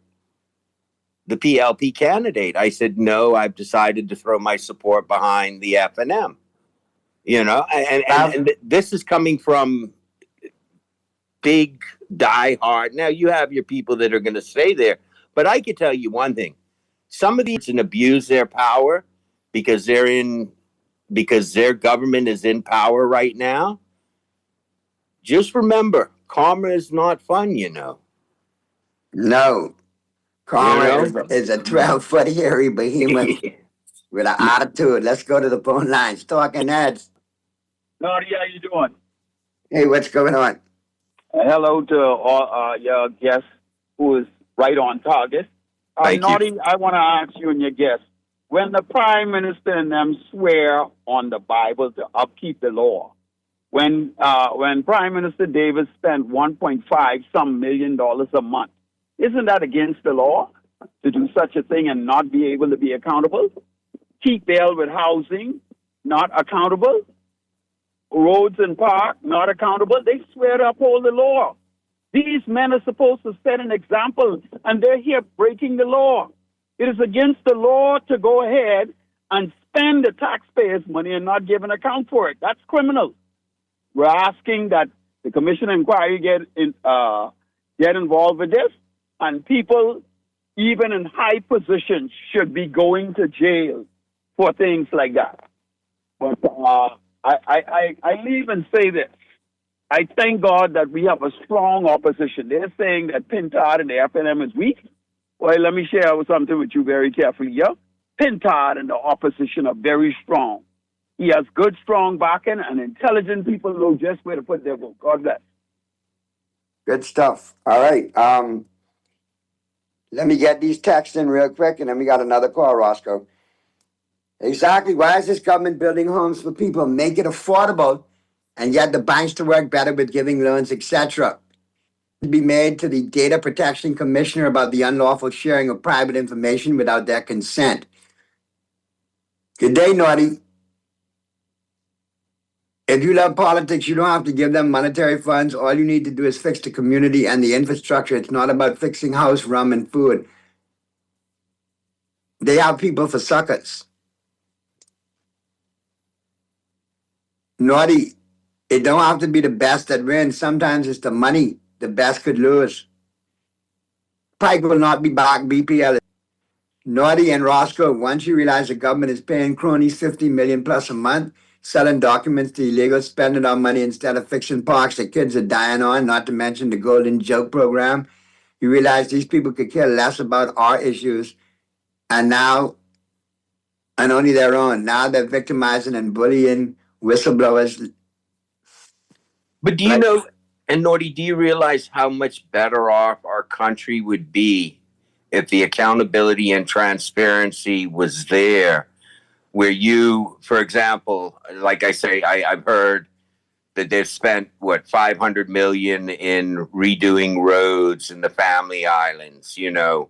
the PLP candidate. I said, no, I've decided to throw my support behind the F&M. You know, and this is coming from big diehard. Now, you have your people that are going to stay there, but I can tell you one thing. Some of these abuse their power because their government is in power right now. Just remember, karma is not fun, you know. No. Karma is a 12-foot hairy behemoth with an attitude. Let's go to the phone lines. Talking Heads. Naughty, how you doing? Hey, what's going on? Hello to all your guests who is right on target. Naughty, I want to ask you and your guests, when the Prime Minister and them swear on the Bible to upkeep the law, when Prime Minister Davis spent $1.5 million a month, isn't that against the law to do such a thing and not be able to be accountable? Keep bail with housing, not accountable. Roads and park, not accountable. They swear to uphold the law. These men are supposed to set an example, and they're here breaking the law. It is against the law to go ahead and spend the taxpayers' money and not give an account for it. That's criminal. We're asking that the Commission of Inquiry get involved with this, and people, even in high positions, should be going to jail for things like that. But I leave and say this. I thank God that we have a strong opposition. They're saying that Pintard and the F&M is weak. Well, let me share something with you very carefully. Yeah? Pintard and the opposition are very strong. He has good, strong backing, and intelligent people know just where to put their vote. God bless. Good stuff. All right. Let me get these texts in real quick, and then we got another call, Roscoe. Exactly. Why is this government building homes for people? Make it affordable, and get the banks to work better with giving loans, etc. To be made to the Data Protection Commissioner about the unlawful sharing of private information without their consent. Good day, Naughty. If you love politics, you don't have to give them monetary funds. All you need to do is fix the community and the infrastructure. It's not about fixing house, rum, and food. They have people for suckers. Naughty, it don't have to be the best that wins. Sometimes it's the money the best could lose. Pike will not be back, BPL. Naughty and Roscoe, once you realize the government is paying cronies $50 million plus a month, selling documents to illegals, spending our money instead of fixing parks that kids are dying on, not to mention the Golden Joke program, you realize these people could care less about our issues, and only their own. Now they're victimizing and bullying whistleblowers. But do you know, and Naughty, do you realize how much better off our country would be if the accountability and transparency was there? Where you, for example, like I say, I've heard that they've spent, $500 million in redoing roads in the Family Islands, you know.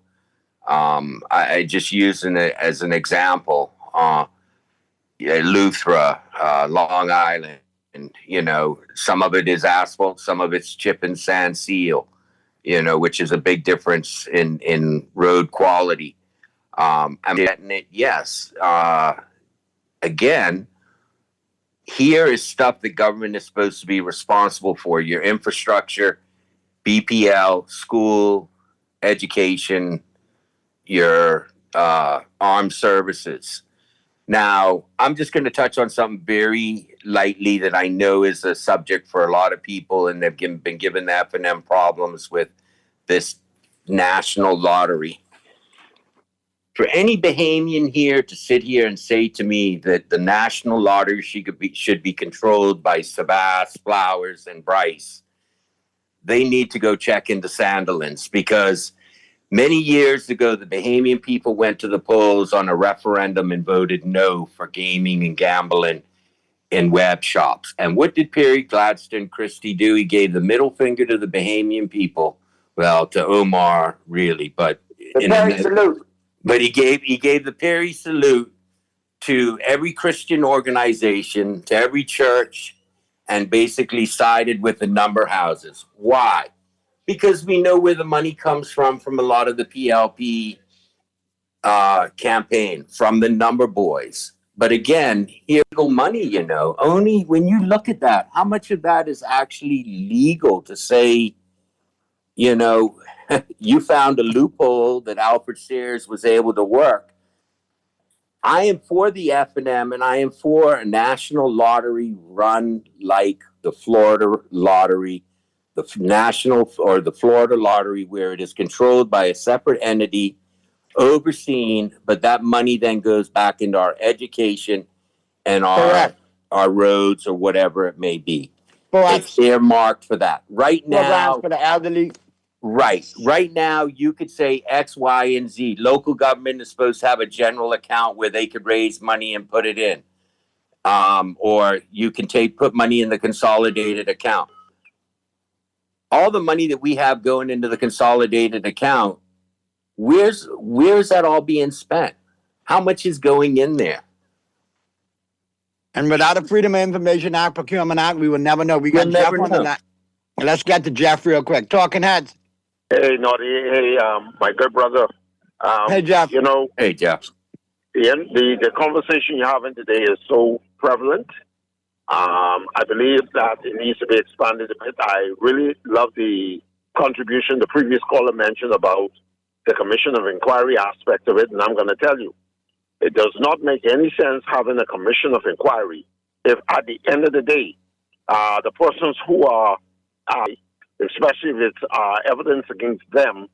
I just using it as an example. Luthra, Long Island, and, you know, some of it is asphalt, some of it's chip and sand seal. which is a big difference in road quality. I'm getting it. Yes. Again, here is stuff the government is supposed to be responsible for: your infrastructure, BPL, school, education, your armed services. Now, I'm just going to touch on something very lightly that I know is a subject for a lot of people, and they've been given the F&M problems with this national lottery. For any Bahamian here to sit here and say to me that the national lottery should be controlled by Sabas, Flowers, and Bryce, they need to go check into Sandilands, because many years ago, the Bahamian people went to the polls on a referendum and voted no for gaming and gambling in web shops. And what did Perry Gladstone Christie do? He gave the middle finger to the Bahamian people. Well, to Omar, really, but salute. But he gave the Perry salute to every Christian organization, to every church, and basically sided with the number houses. Why? Because we know where the money comes from a lot of the PLP campaign, from the number boys. But again, illegal money, only when you look at that, how much of that is actually legal to say, you found a loophole that Alfred Sears was able to work. I am for the F&M, and I am for a national lottery run like the Florida lottery, the national or the Florida lottery, where it is controlled by a separate entity, overseen, but that money then goes back into our education and our roads or whatever it may be. It's earmarked for that. Right now, for the elderly. Right now, you could say X, Y, and Z. Local government is supposed to have a general account where they could raise money and put it in. Or you can put money in the consolidated account. All the money that we have going into the consolidated account, where's that all being spent? How much is going in there? And without a Freedom of Information Act, Procurement Act, we will never know. We got Jeff on that. Let's get to Jeff real quick. Talking Heads. Hey, Naughty. Hey, my good brother. Hey, Jeff. Hey, Jeff. The conversation you're having today is so prevalent. I believe that it needs to be expanded a bit. I really love the contribution the previous caller mentioned about the Commission of Inquiry aspect of it, and I'm going to tell you, it does not make any sense having a Commission of Inquiry if at the end of the day, the persons who are, especially if it's evidence against them,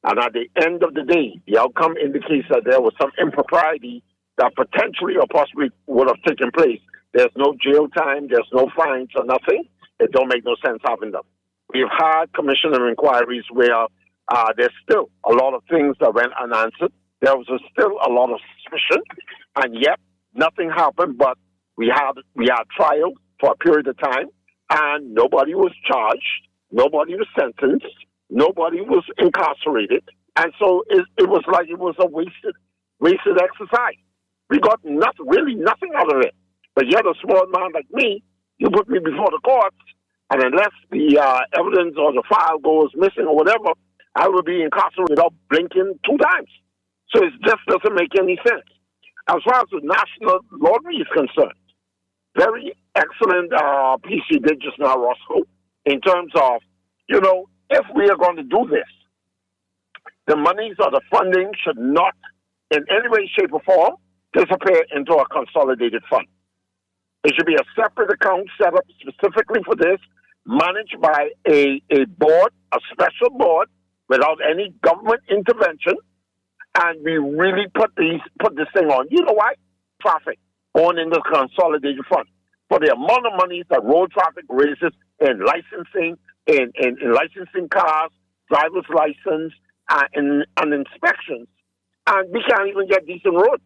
and at the end of the day, the outcome indicates that there was some impropriety that potentially or possibly would have taken place. There's no jail time, there's no fines or nothing. It don't make no sense having them. We've had Commission of Inquiries where there's still a lot of things that went unanswered. There was still a lot of suspicion, and yet nothing happened, but we had trial for a period of time, and nobody was charged, nobody was sentenced, nobody was incarcerated, and so it was like it was a wasted exercise. We got nothing out of it. But yet a small man like me, you put me before the courts, and unless the evidence or the file goes missing or whatever, I will be incarcerated without blinking 2 times. So it just doesn't make any sense. As far as the national lottery is concerned, very excellent piece you did just now, Roscoe, in terms of, if we are going to do this, the monies or the funding should not in any way, shape, or form disappear into a consolidated fund. It should be a separate account set up specifically for this, managed by a board, a special board, without any government intervention, and we really put this thing on. You know why? Traffic going in the consolidated fund. For the amount of money that road traffic raises in licensing, in licensing cars, driver's license, and inspections, and we can't even get decent roads.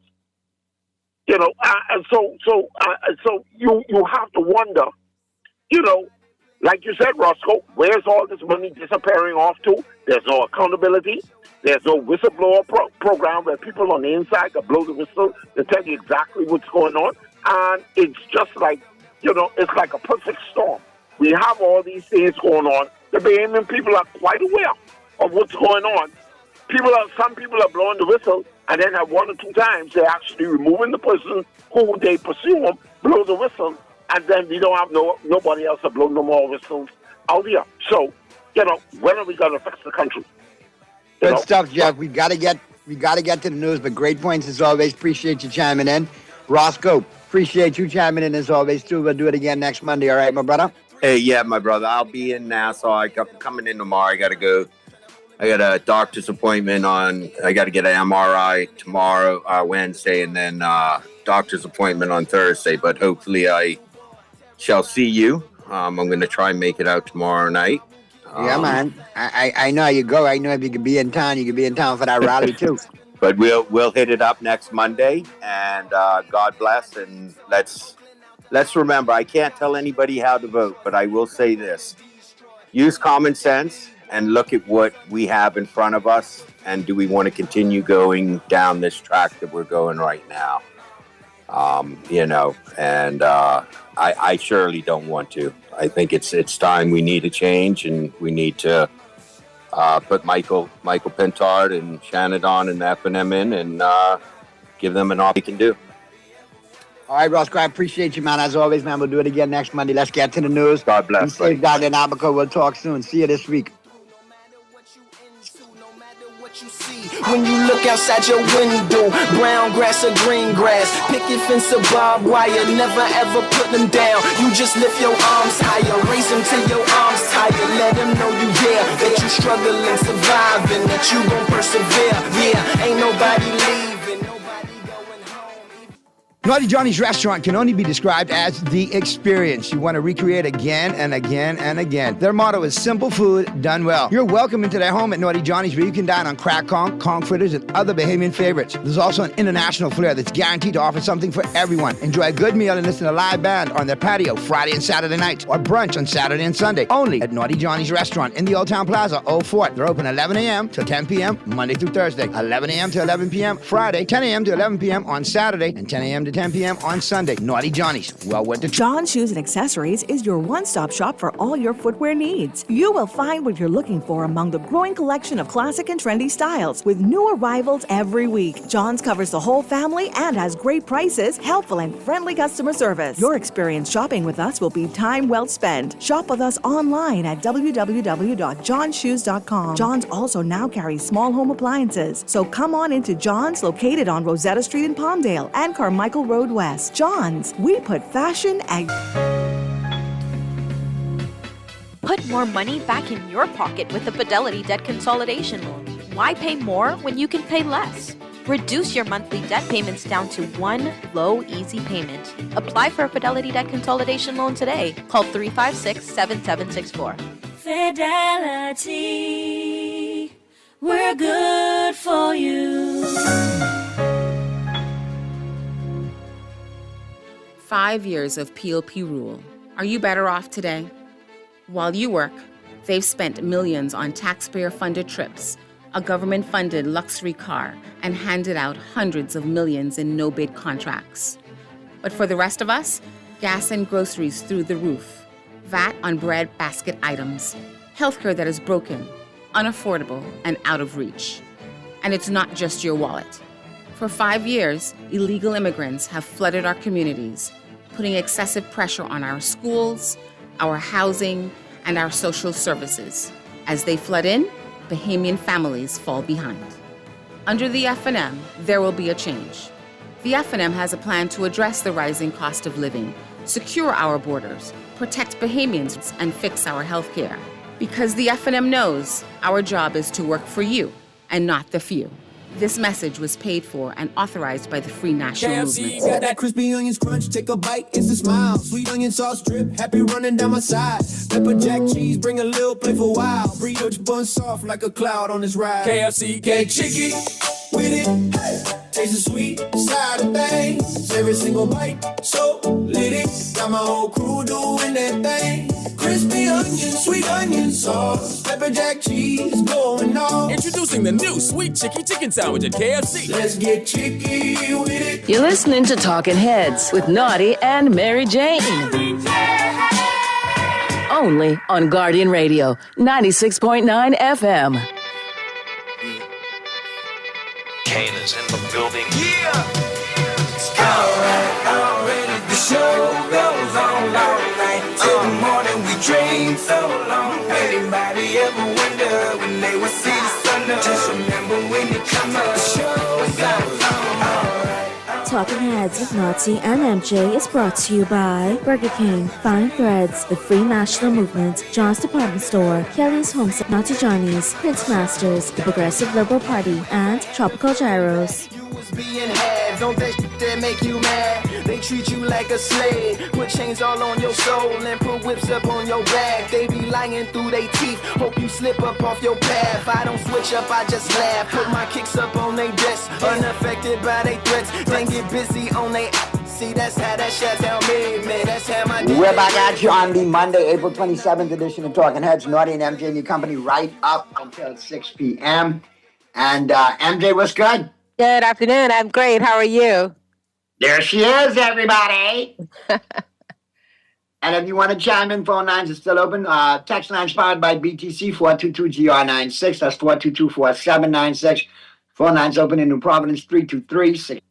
And so you have to wonder, like you said, Roscoe, where's all this money disappearing off to? There's no accountability. There's no whistleblower program where people on the inside can blow the whistle to tell you exactly what's going on. And it's just like, it's like a perfect storm. We have all these things going on. The Bahamian people are quite aware. of what's going on. Some people are blowing the whistle, and then at 1 or 2 times they're actually removing the person who they presume blow the whistle, and then we don't have nobody else to blow no more whistles out here. So, when are we going to fix the country? Good stuff, Jeff. We got to get to the news, but great points as always. Appreciate you chiming in. Roscoe, appreciate you chiming in as always too. We'll do it again next Monday. All right, my brother? Hey, yeah, my brother. I'll be in Nassau. I'm coming in tomorrow. I got to go. I got a doctor's appointment I got to get an MRI tomorrow, Wednesday, and then doctor's appointment on Thursday. But hopefully I shall see you. I'm going to try and make it out tomorrow night. Yeah, man. I know how you go. I know if you could be in town, you could be in town for that rally too. But we'll hit it up next Monday, and God bless. And let's remember, I can't tell anybody how to vote, but I will say this: use common sense and look at what we have in front of us, and do we want to continue going down this track that we're going right now? I surely don't want to. I think it's time we need a change, and we need to put Michael Pintard and Shannon and F&M in, and give them an option they can do. All right, Roscoe, I appreciate you, man. As always, man, we'll do it again next Monday. Let's get to the news. God bless. Be safe down in Abaco. We'll talk soon. See you this week. When you look outside your window, brown grass or green grass, picket fence or barbed wire, never ever put them down. You just lift your arms higher, raise them till your arms tired. Let them know you there, that you struggling, surviving, that you gon' persevere. Yeah, ain't nobody leaving. Naughty Johnny's restaurant can only be described as the experience you want to recreate again and again and again. Their motto is simple food done well. You're welcome into their home at Naughty Johnny's, where you can dine on crack conch fritters, and other Bahamian favorites. There's also an international flair that's guaranteed to offer something for everyone. Enjoy a good meal and listen to a live band on their patio Friday and Saturday nights, or brunch on Saturday and Sunday. Only at Naughty Johnny's restaurant in the Old Town Plaza, Old Fort. They're open 11 a.m. till 10 p.m. Monday through Thursday, 11 a.m. to 11 p.m. Friday, 10 a.m. to 11 p.m. on Saturday, and 10 a.m. to 10 p.m. on Sunday. Naughty Johnny's. Well worth the John Shoes and Accessories is your one-stop shop for all your footwear needs. You will find what you're looking for among the growing collection of classic and trendy styles, with new arrivals every week. John's covers the whole family and has great prices, helpful and friendly customer service. Your experience shopping with us will be time well spent. Shop with us online at www.johnshoes.com. John's also now carries small home appliances, so come on into John's, located on Rosetta Street in Palmdale and Carmichael Road West. John's, we put fashion and... Put more money back in your pocket with the Fidelity Debt Consolidation Loan. Why pay more when you can pay less? Reduce your monthly debt payments down to one low, easy payment. Apply for a Fidelity Debt Consolidation Loan today. Call 356-7764. Fidelity, we're good for you. 5 years of POP rule. Are you better off today? While you work, they've spent millions on taxpayer-funded trips, a government-funded luxury car, and handed out hundreds of millions in no-bid contracts. But for the rest of us, gas and groceries through the roof, VAT on bread basket items, healthcare that is broken, unaffordable, and out of reach. And it's not just your wallet. For 5 years, illegal immigrants have flooded our communities, putting excessive pressure on our schools, our housing, and our social services. As they flood in, Bahamian families fall behind. Under the F&M, there will be a change. The F&M has a plan to address the rising cost of living, secure our borders, protect Bahamians, and fix our health care. Because the F&M knows our job is to work for you and not the few. This message was paid for and authorized by the Free National KFC Movement. got that crispy onions crunch, take a bite, it's a smile. Sweet onion sauce drip, happy running down my side. Pepper jack cheese, bring a little playful wow. Brioche bun soft like a cloud on this ride. KFC, get chicky with it. Hey. Taste the sweet side of things. Every single bite, so lit it. Got my whole crew doing that thing. Crispy onion, sweet onion sauce. Pepper jack cheese, going on. Introducing the new Sweet Chicky Chicken Sandwich at KFC. Let's get chicky with it. You're listening to Talking Heads with Naughty and Mary Jane. Only on Guardian Radio, 96.9 FM. Kane is in the building. Already the show goes on all night till the morning. We dream so long. Anybody ever wonder when they will see the sun? Just remember when you come up, the show goes on. Talking Heads with Naughty and MJ is brought to you by Burger King, Fine Threads, The Free National Movement, John's Department Store, Kelly's Homestead, Naughty Johnny's, Prince Masters, The Progressive Liberal Party, and Tropical Gyros. Being had, don't that shit that make you mad? They treat you like a slave, put chains all on your soul and put whips up on your back. They be lying through their teeth, hope you slip up off your path. I don't switch up, I just laugh, put my kicks up on they desk, unaffected by they threats, then get busy on they. See, that's how that shit tell me, man. That's how my. We're back at you on the Monday, April 27th edition of Talking Heads. Naughty and MJ and your company right up until 6 p.m. And MJ, what's good? Good afternoon. I'm great. How are you? There she is, everybody. And if you want to chime in, phone lines are still open. Text lines powered by BTC, 422-GR96. That's 422-4796. Phone lines open in New Providence, 323-6232,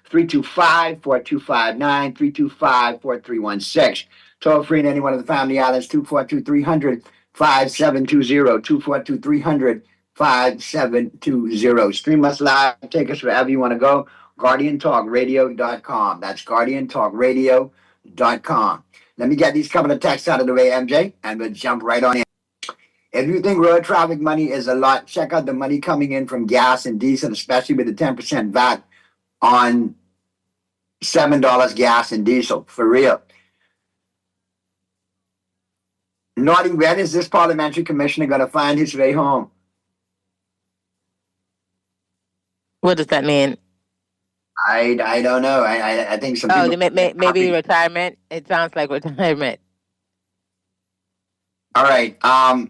325-4259, 325-4316. Toll free in any one of the Family Islands, 242-300-5720, 242-300-5720. Stream us live. Take us wherever you want to go. GuardianTalkRadio.com. That's GuardianTalkRadio.com. Let me get these couple of texts out of the way, MJ, and we'll jump right on in. If you think road traffic money is a lot, check out the money coming in from gas and diesel, especially with the 10% VAT on $7 gas and diesel. For real. Naughty, when is this parliamentary commissioner going to find his way home? What does that mean? I don't know. I think some people... maybe retirement. It sounds like retirement. All right. I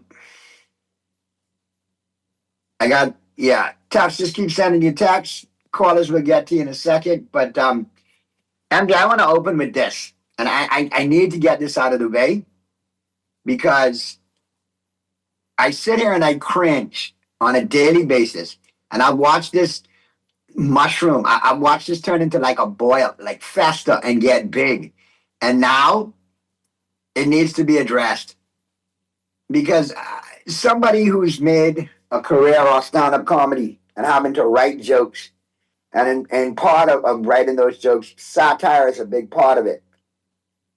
got, texts. Just keep sending your texts. Callers will get to you in a second. But, MJ, I want to open with this. And I need to get this out of the way because I sit here and I cringe on a daily basis. And I watch this mushroom. I watched this turn into like a boil, like fester and get big. And now it needs to be addressed because somebody who's made a career of stand-up comedy and having to write jokes and part of writing those jokes, satire is a big part of it.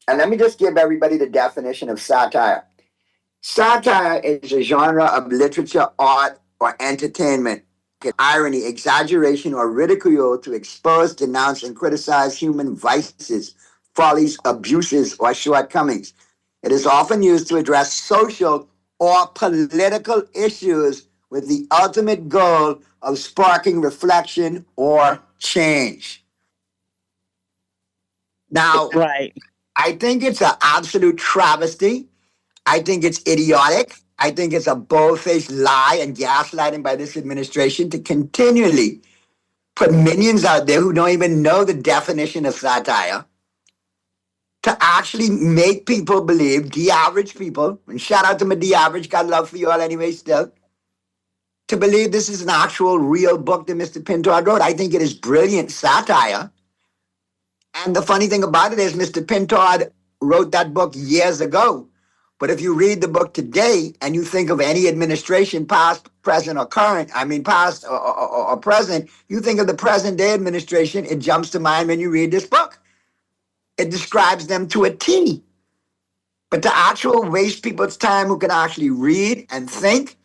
And let me just give everybody the definition of satire. Satire is a genre of literature, art, or entertainment. Irony, exaggeration, or ridicule to expose, denounce, and criticize human vices, follies, abuses, or shortcomings. It is often used to address social or political issues with the ultimate goal of sparking reflection or change. Now, right. I think it's an absolute travesty. I think it's idiotic. I think it's a bold-faced lie and gaslighting by this administration to continually put minions out there who don't even know the definition of satire to actually make people believe, the average people, and shout out to my the average, got love for you all anyway still, to believe this is an actual real book that Mr. Pintard wrote. I think it is brilliant satire. And the funny thing about it is Mr. Pintard wrote that book years ago. But if you read the book today and you think of any administration, past, present, or current, past or present, you think of the present day administration, it jumps to mind when you read this book. It describes them to a T. But to actually waste people's time who can actually read and think,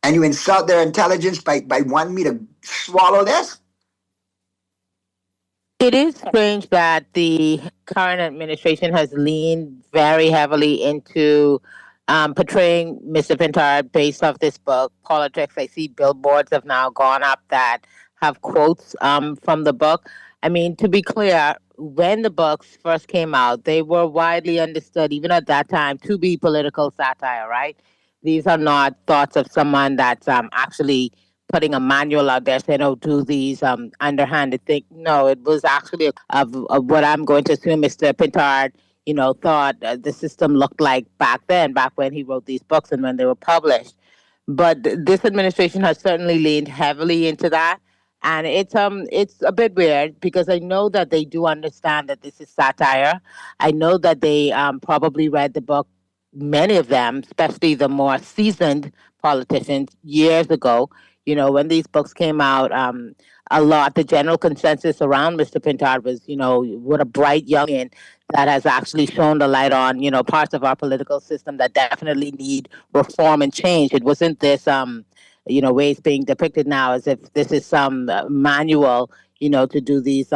and you insult their intelligence by wanting me to swallow this? It is strange that the current administration has leaned very heavily into portraying Mr. Pintard based off this book, Politics. I see billboards have now gone up that have quotes from the book. I mean, to be clear, when the books first came out, they were widely understood, even at that time, to be political satire, right? These are not thoughts of someone that's actually putting a manual out there saying, oh, do these underhanded things. No, it was actually of what I'm going to assume Mr. Pintard, thought the system looked like back then, back when he wrote these books and when they were published. But this administration has certainly leaned heavily into that. And it's a bit weird because I know that they do understand that this is satire. I know that they probably read the book, many of them, especially the more seasoned politicians, years ago. You know, when these books came out, the general consensus around Mr. Pintard was, what a bright young man that has actually shown the light on, parts of our political system that definitely need reform and change. It wasn't this, way it's being depicted now as if this is some manual, to do these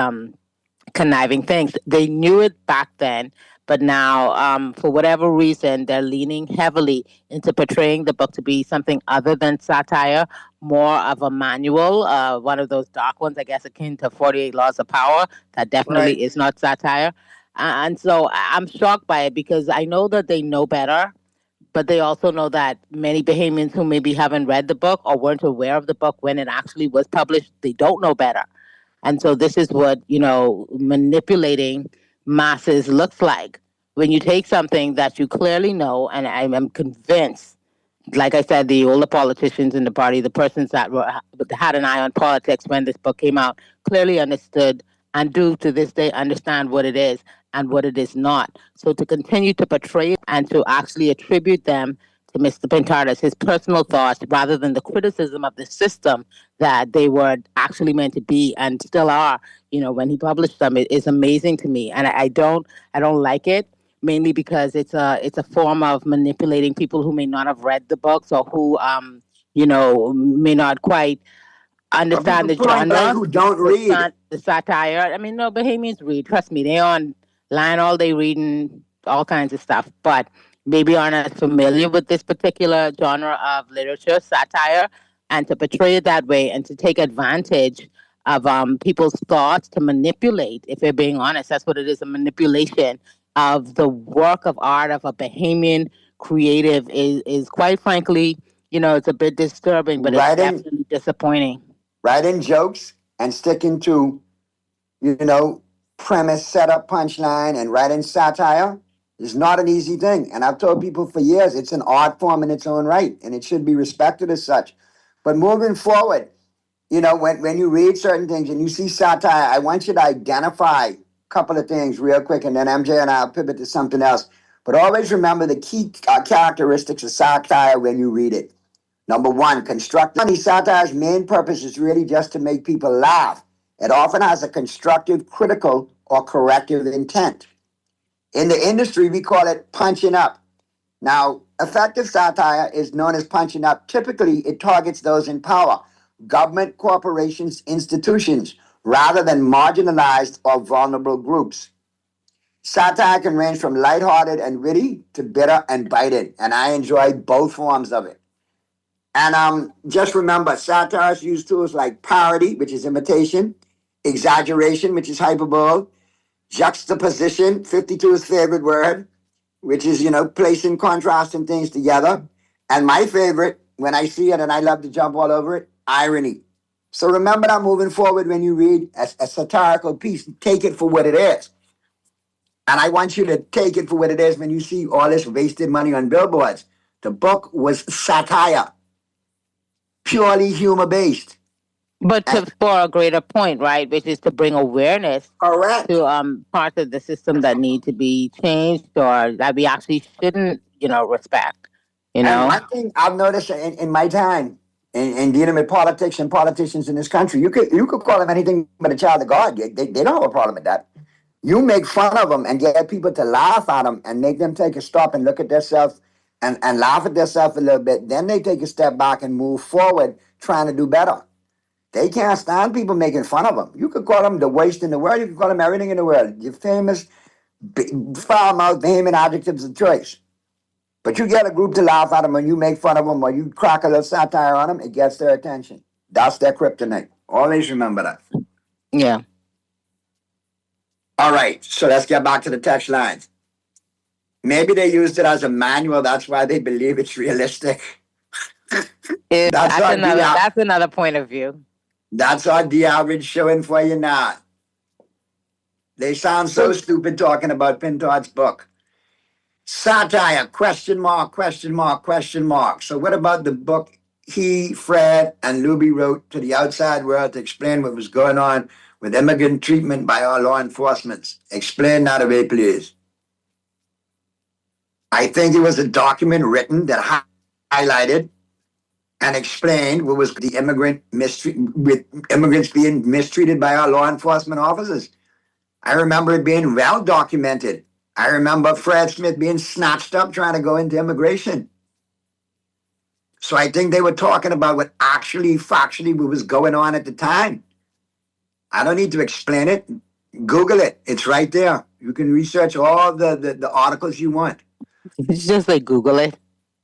conniving things. They knew it back then, but now, for whatever reason, they're leaning heavily into portraying the book to be something other than satire, more of a manual, one of those dark ones, I guess, akin to 48 Laws of Power. That definitely is not satire. And so I'm shocked by it because I know that they know better, but they also know that many Bahamians who maybe haven't read the book or weren't aware of the book when it actually was published, they don't know better. And so this is what, manipulating masses looks like. When you take something that you clearly know, and I am convinced, like I said, the older politicians in the party, the persons that had an eye on politics when this book came out, clearly understood and do to this day understand what it is and what it is not. So to continue to portray it and to actually attribute them to Mr. Pintard as his personal thoughts rather than the criticism of the system that they were actually meant to be and still are, when he published them, it is amazing to me. And I don't like it, mainly because it's a form of manipulating people who may not have read the books or who, may not quite understand the genre. Who don't read the satire. I mean, no, Bahamians read. Trust me, they're online all day reading all kinds of stuff, but maybe aren't as familiar with this particular genre of literature, satire, and to portray it that way and to take advantage of people's thoughts to manipulate. If they're being honest, that's what it is—a manipulation of the work of art of a Bahamian creative is quite frankly, it's a bit disturbing, but it's definitely disappointing. Writing jokes and sticking to, premise, setup, punchline, and writing satire is not an easy thing. And I've told people for years, it's an art form in its own right, and it should be respected as such. But moving forward, when you read certain things and you see satire, I want you to identify a couple of things real quick, and then MJ and I'll pivot to something else. But always remember the key characteristics of satire when you read it. Number one, constructive. Satire's main purpose is really just to make people laugh. It often has a constructive, critical, or corrective intent. In the industry, we call it punching up. Now, effective satire is known as punching up. Typically, it targets those in power, government, corporations, institutions, rather than marginalized or vulnerable groups. Satire can range from lighthearted and witty to bitter and biting, and I enjoy both forms of it. And just remember, satires use tools like parody, which is imitation, exaggeration, which is hyperbole, juxtaposition, 52's favorite word, which is, placing contrasting things together. And my favorite, when I see it and I love to jump all over it, irony. So remember that moving forward when you read a satirical piece, take it for what it is. And I want you to take it for what it is when you see all this wasted money on billboards. The book was satire. Purely humor-based. But for a greater point, right, which is to bring awareness to parts of the system that need to be changed or that we actually shouldn't, respect, And one thing I've noticed in my time in dealing with politics and politicians in this country, you could call them anything but a child of God. They don't have a problem with that. You make fun of them and get people to laugh at them and make them take a stop and look at themselves and laugh at themselves a little bit. Then they take a step back and move forward trying to do better. They can't stand people making fun of them. You could call them the worst in the world. You could call them everything in the world. Your famous, foul-mouthed, vehement adjectives of choice. But you get a group to laugh at them when you make fun of them or you crack a little satire on them, it gets their attention. That's their kryptonite. Always remember that. Yeah. All right, so let's get back to the text lines. Maybe they used it as a manual. That's why they believe it's realistic. That's another point of view. That's our the average showing for you now. They sound so stupid talking about Pintard's book. Satire, question mark, question mark, question mark. So what about the book he, Fred, and Luby wrote to the outside world to explain what was going on with immigrant treatment by our law enforcement. Explain that away, please. I think it was a document written that highlighted and explained what was the immigrants being mistreated by our law enforcement officers. I remember it being well documented. I remember Fred Smith being snatched up trying to go into immigration. So I think they were talking about what factually what was going on at the time. I don't need to explain it. Google it. It's right there. You can research all the articles you want. It's just like Google it.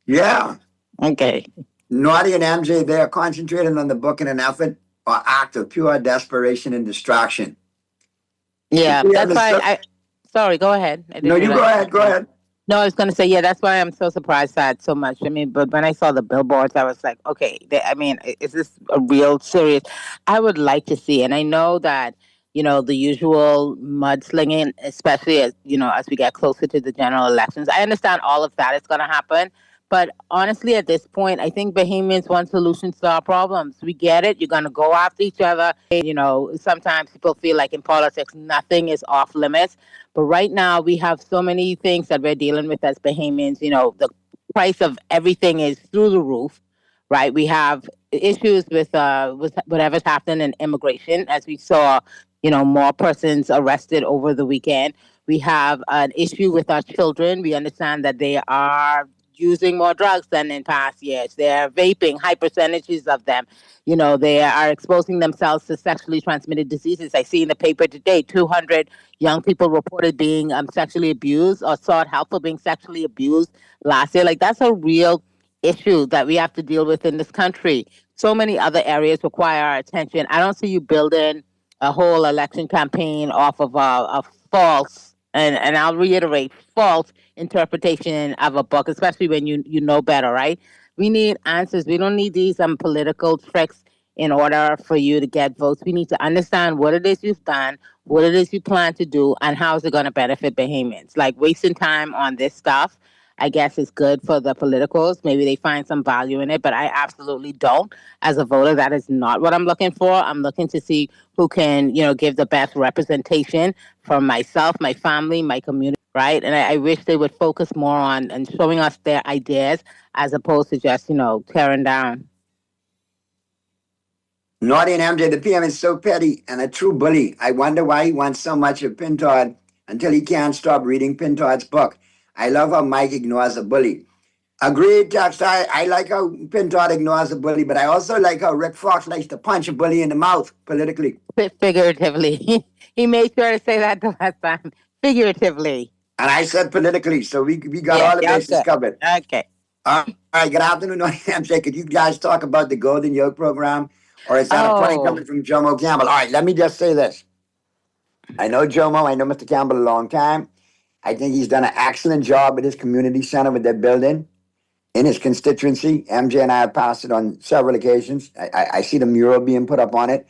Yeah. Okay. Naughty and MJ, they are concentrating on the book in an effort or act of pure desperation and distraction. Yeah, that's why sorry, go ahead. No, you go ahead. No, I was going to say, that's why I'm so surprised that so much. I mean, but when I saw the billboards, I was like, okay, is this a real serious? I would like to see, and I know that, the usual mudslinging, especially as we get closer to the general elections. I understand all of that is going to happen. But honestly, at this point, I think Bahamians want solutions to our problems. We get it. You're going to go after each other. Sometimes people feel like in politics, nothing is off limits. But right now, we have so many things that we're dealing with as Bahamians. The price of everything is through the roof, right? We have issues with whatever's happened in immigration, as we saw, more persons arrested over the weekend. We have an issue with our children. We understand that they are using more drugs than in past years. They're vaping, high percentages of them. They are exposing themselves to sexually transmitted diseases. I see in the paper today, 200 young people reported being sexually abused or sought help for being sexually abused last year. Like, that's a real issue that we have to deal with in this country. So many other areas require our attention. I don't see you building a whole election campaign off of a false, and I'll reiterate, false interpretation of a book, especially when you know better, right? We need answers. We don't need these political tricks in order for you to get votes. We need to understand what it is you've done, what it is you plan to do, and how is it going to benefit Bahamians. Like, wasting time on this stuff, I guess, is good for the politicals. Maybe they find some value in it, but I absolutely don't. As a voter, that is not what I'm looking for. I'm looking to see who can, give the best representation for myself, my family, my community, right? And I wish they would focus more on and showing us their ideas as opposed to just, tearing down. Naughty and MJ, the PM is so petty and a true bully. I wonder why he wants so much of Pintard until he can't stop reading Pintard's book. I love how Mike ignores a bully. Agreed, Tex. I like how Pintard ignores a bully, but I also like how Rick Fox likes to punch a bully in the mouth politically. Figuratively. He made sure to say that the last time. Figuratively. And I said politically, so we got all the bases covered. Okay. All right, good afternoon, Naughty and MJ. Could you guys talk about the Golden Yoke program? Or is that a point coming from Jomo Campbell? All right, let me just say this. I know Jomo, I know Mr. Campbell a long time. I think he's done an excellent job at his community center with their building in his constituency. MJ and I have passed it on several occasions. I see the mural being put up on it.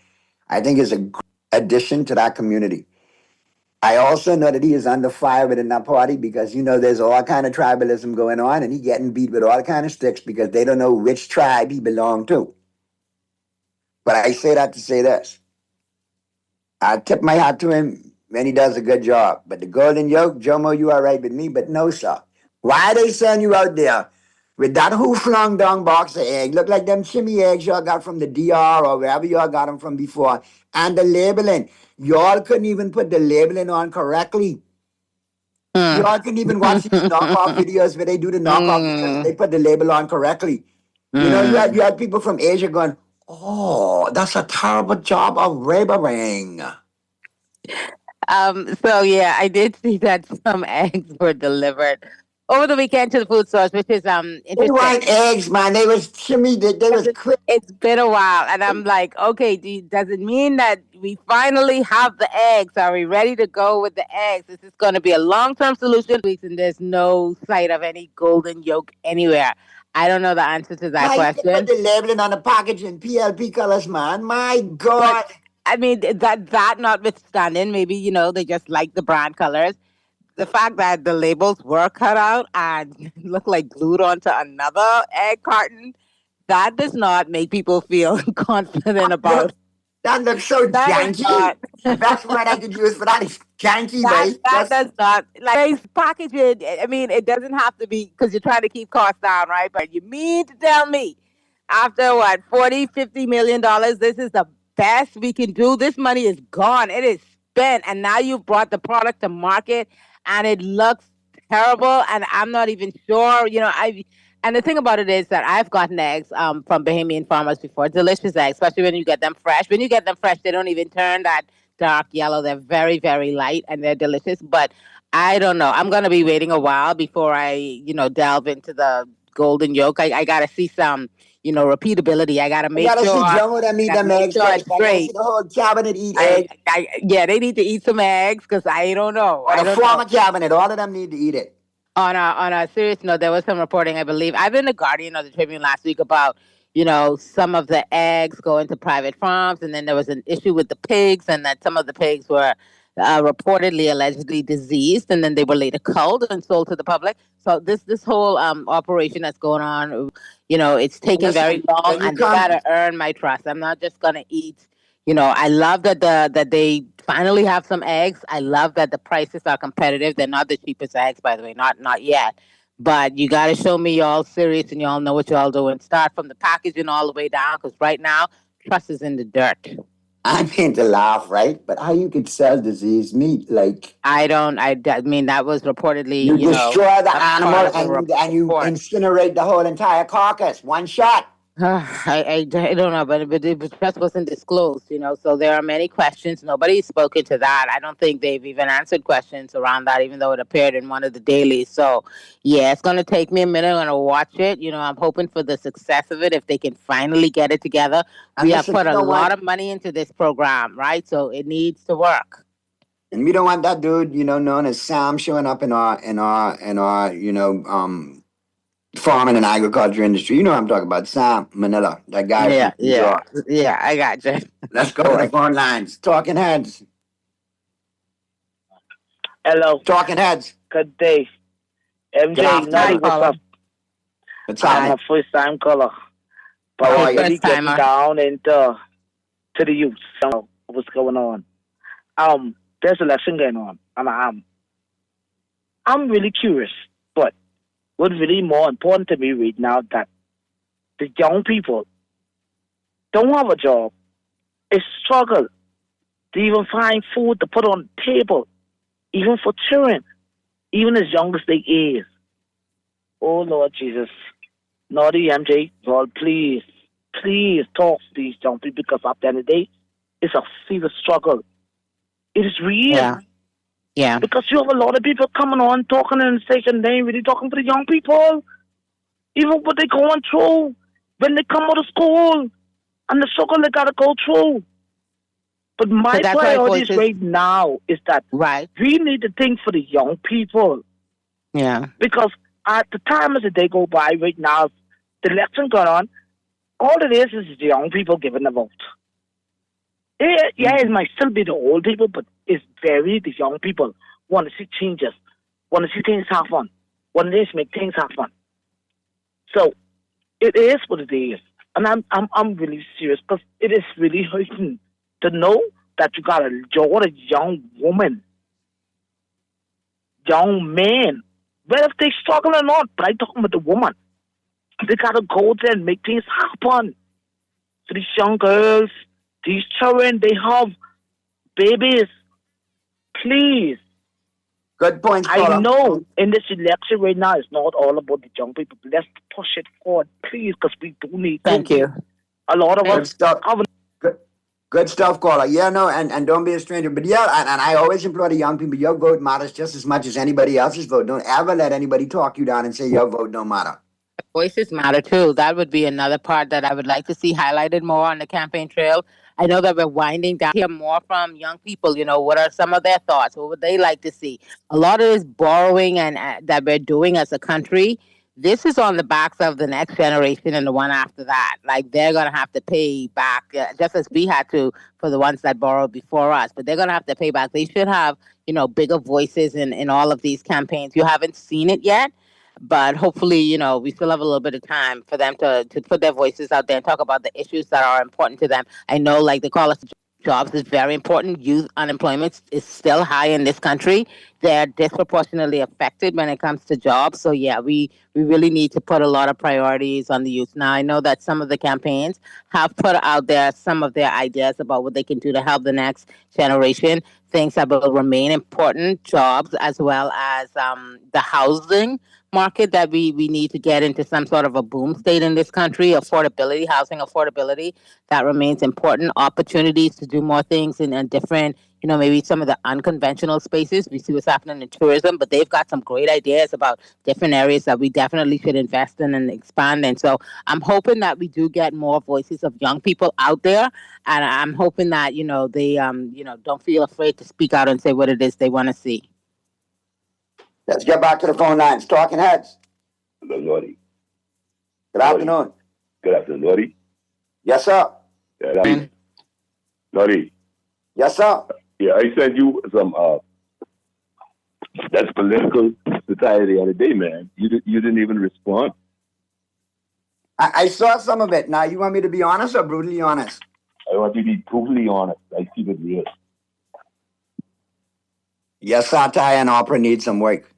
I think it's a great addition to that community. I also know that he is under fire within that party because, there's all kind of tribalism going on and he getting beat with all kind of sticks because they don't know which tribe he belonged to. But I say that to say this. I tip my hat to him when he does a good job. But the Golden Yoke, Jomo, you are right with me, but no, sir. Why they send you out there with that who-flung down box of egg? Look like them chimney eggs y'all got from the DR or wherever y'all got them from before. And the labeling. Y'all couldn't even put the labeling on correctly. Y'all couldn't even watch these knockoff videos where they do the knockoff videos. They put the label on correctly. You had people from Asia going, oh, that's a terrible job of labeling. I did see that some eggs were delivered over the weekend to the food stores, which is interesting. They weren't eggs, man. They was chimney. They was quick. It's been a while, and I'm like, okay, does it mean that we finally have the eggs? Are we ready to go with the eggs? Is this going to be a long-term solution? And there's no sight of any Golden Yoke anywhere. I don't know the answer to that question. Put the labeling on the package in PLP colors, man. My God. But, I mean, that notwithstanding, maybe, they just like the brand colors. The fact that the labels were cut out and look like glued onto another egg carton, That does not make people feel confident about. That looks so That is janky. not- The best word I could use for that is janky, That, mate. that does not, like, package it. I mean, it doesn't have to be because you're trying to keep costs down, right? But you mean to tell me after what, 40, $50 million, this is the best we can do? This money is gone. It is spent. And now you've brought the product to market and it looks terrible. And I'm not even sure, and the thing about it is that I've gotten eggs from Bahamian farmers before, delicious eggs, especially when you get them fresh. When you get them fresh, they don't even turn that dark yellow. They're very, very light and they're delicious. But I don't know. I'm going to be waiting a while before I, delve into the golden yolk. I got to see some, repeatability. I got to make gotta sure. see Joe them eat them eggs sure first. it's I gotta see great. the whole cabinet eat eggs. Yeah, they need to eat some eggs because I don't know. Or the former cabinet, all of them need to eat it. On a serious note, there was some reporting, I believe, either in the Guardian or the Tribune last week about, some of the eggs going to private farms, and then there was an issue with the pigs, and that some of the pigs were reportedly, allegedly diseased, and then they were later culled and sold to the public. So this whole operation that's going on, it's taking very long, and they gotta earn my trust. I'm not just gonna eat. I love that that they finally have some eggs. I love that the prices are competitive. They're not the cheapest eggs, by the way, not yet. But you got to show me y'all serious and y'all know what y'all doing. Start from the packaging all the way down, because right now, trust is in the dirt. I mean to laugh, right? But how you could sell diseased meat, like I mean, that was reportedly you destroy the a animal part of the and you report. incinerate the whole entire carcass, one shot. I don't know, but it just wasn't disclosed, so there are many questions. Nobody's spoken to that. I don't think they've even answered questions around that, even though it appeared in one of the dailies. So, yeah, it's going to take me a minute. I'm going to watch it. I'm hoping for the success of it if they can finally get it together. And We have listen, put you a know what? lot of money into this program, right? So it needs to work. And we don't want that dude, known as Sam, showing up in our farming and agriculture industry. You know what I'm talking about, Sam Manila, that guy. from New York. Yeah, I got you. Let's go to the phone lines. Talking Heads. Hello. Talking Heads. Good day. MJ, Good afternoon. Naughty, what's up? What's I'm up? a first-time caller. But How are I'm you? really getting First-timer. down into to the youth. So what's going on? There's an election going on, and I'm really curious. But what's really more important to me right now that the young people don't have a job. It's struggle to even find food to put on the table, even for children, even as young as they is. Oh, Lord Jesus. Naughty MJ, Lord, please talk to these young people, because at the end of the day, it's a serious struggle. It is real. Yeah. Because you have a lot of people coming on talking in the station, they ain't really talking to the young people. Even what they're going through when they come out of school and the struggle they got to go through. But my So that's why priorities voices- right now is that we need to think for the young people. Yeah. Because at the time as the day go by right now, the election going on, all it is the young people giving a vote. Yeah, it might still be the old people, but it's very the young people want to see changes, want to see things happen, want to make things happen. So it is what it is, and I'm really serious, because it is really hurting to know that you got a young woman, young man. Well, if they struggle or not, but I'm talking about the woman. They gotta go there and make things happen. So these young girls, these children, they have babies. Please. Good point, I caller. know in this election right now, it's not all about the young people. Let's push it forward, please, because we do need. Thank you. A lot of Good us stuff. have. Good stuff, caller. Yeah, no, and don't be a stranger. But yeah, and I always implore the young people, your vote matters just as much as anybody else's vote. Don't ever let anybody talk you down and say your vote don't matter. Voices matter too. That would be another part that I would like to see highlighted more on the campaign trail. I know that we're winding down. Hear more from young people. What are some of their thoughts? What would they like to see? A lot of this borrowing and that we're doing as a country, this is on the backs of the next generation and the one after that. Like, they're going to have to pay back, just as we had to for the ones that borrowed before us. But they're going to have to pay back. They should have, bigger voices in all of these campaigns. You haven't seen it yet. But hopefully, we still have a little bit of time for them to put their voices out there and talk about the issues that are important to them. I know, like, the call us to jobs is very important. Youth unemployment is still high in this country. They're disproportionately affected when it comes to jobs. So yeah, we really need to put a lot of priorities on the youth. Now, I know that some of the campaigns have put out there some of their ideas about what they can do to help the next generation. Things that will remain important, jobs, as well as the housing market, that we need to get into some sort of a boom state in this country. Affordability, housing affordability, that remains important. Opportunities to do more things in different, maybe some of the unconventional spaces. We see what's happening in tourism, but they've got some great ideas about different areas that we definitely should invest in and expand. And so I'm hoping that we do get more voices of young people out there. And I'm hoping that, they, don't feel afraid to speak out and say what it is they want to see. Let's get back to the phone lines. Talking Heads. Hello, Naughty. Good afternoon. Good afternoon, Naughty. Yes, sir. Yeah, Naughty. Yes, sir. Yeah, I sent you some that's political society the other day, man. You didn't even respond. I saw some of it. Now, you want me to be honest or brutally honest? I want you to be brutally honest. I keep it real. Yes, satire and opera need some work.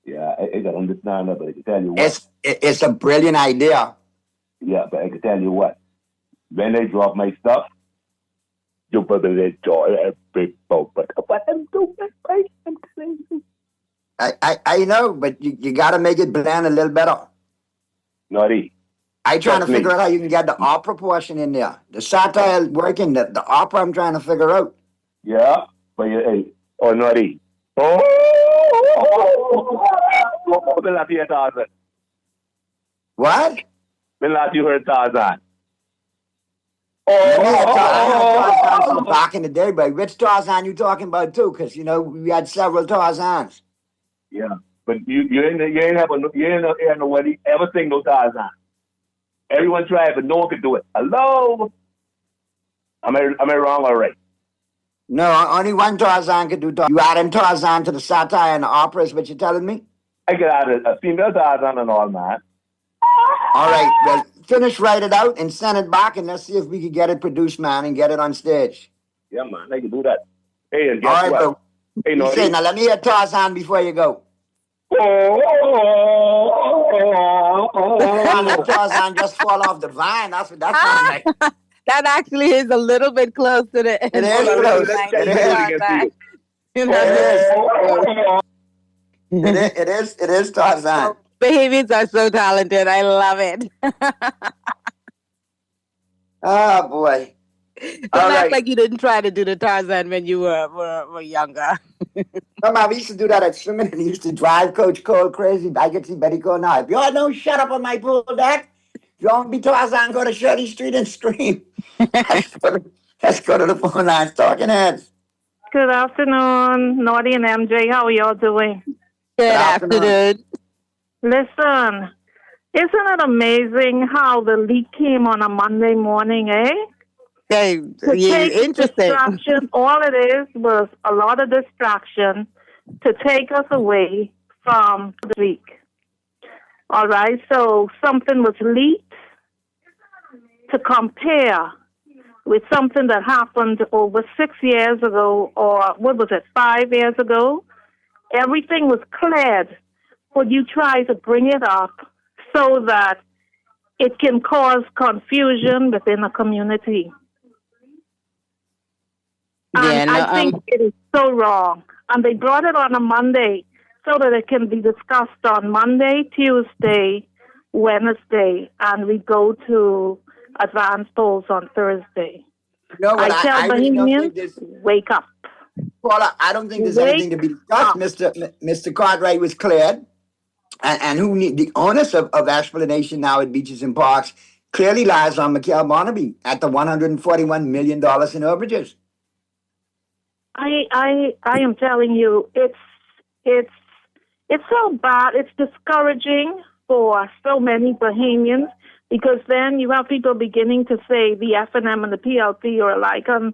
Yeah, I can understand that, but I can tell you what. It's a brilliant idea. Yeah, but I can tell you what. When they drop my stuff, you better enjoy every moment. But I'm doing right. I'm telling you. I know, but you got to make it blend a little better. Naughty. I trying to figure out how you can get the opera portion in there. The satire working, the opera I'm trying to figure out. Yeah, but Naughty. What? When last you heard Tarzan? Tarzan back in the day, but which Tarzan you talking about too? Because we had several Tarzans. Yeah, but you ain't nobody ever sing no Tarzan. Everyone tried, but no one could do it. Hello? Am I wrong or right? No, only one Tarzan could do Tarzan. You adding Tarzan to the satire and the opera is what you're telling me? I could add a female Tarzan and all, man. All right, well, write it out and send it back, and let's see if we can get it produced, man, and get it on stage. Yeah, man, I can do that. Hey, and guess all right, what? Bro. Hey, you say, now let me hear Tarzan before you go. Tarzan just fall off the vine. That's what that sounds like. That actually is a little bit close to the end. It is close. It is Tarzan. Bahamians are so talented. I love it. Oh, boy. Don't act like you didn't try to do the Tarzan when you were younger. No, man, we used to do that at swimming, and he used to drive Coach Cole crazy. I get to see Betty Cole now. If y'all don't shut up on my pool deck, if y'all want to be Tarzan, go to Shirley Street and scream. Let's go to the phone lines. Talking Heads. Good afternoon, Naughty and MJ. How are y'all doing? Good afternoon. Listen, isn't it amazing how the leak came on a Monday morning, eh? Hey, interesting. All it is was a lot of distraction to take us away from the leak. All right, so something was leaked to compare with something that happened over 6 years ago, or 5 years ago. Everything was cleared, but you try to bring it up so that it can cause confusion within a community. And I think it is so wrong. And they brought it on a Monday so that it can be discussed on Monday, Tuesday, Wednesday, and we go to advanced polls on Thursday. No, I tell Bahamians, wake up. Paula, I don't think there's anything to be discussed. Mr. Cartwright was cleared, and the onus of explanation now at Beaches and Parks clearly lies on Mikhail Barnaby at the $141 million in overages. I am telling you, it's so bad. It's discouraging for so many Bahamians, because then you have people beginning to say the FNM and the PLP are alike, and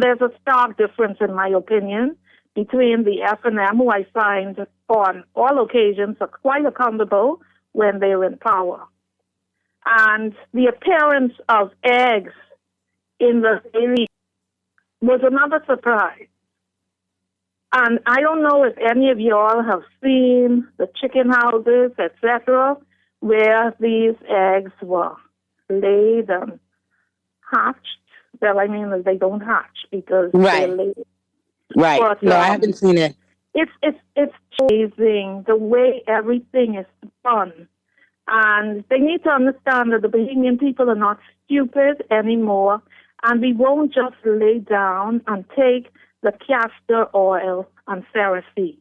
there's a stark difference in my opinion, between the F&M, who I find on all occasions are quite accountable when they're in power. And the appearance of eggs in the daily was another surprise. And I don't know if any of y'all have seen the chicken houses, etc., where these eggs were laid and hatched. Well, I mean, they don't hatch because they're laid. Right. But, no, I haven't seen it. It's amazing the way everything is done. And they need to understand that the Bahamian people are not stupid anymore, and we won't just lay down and take the castor oil and Cerise.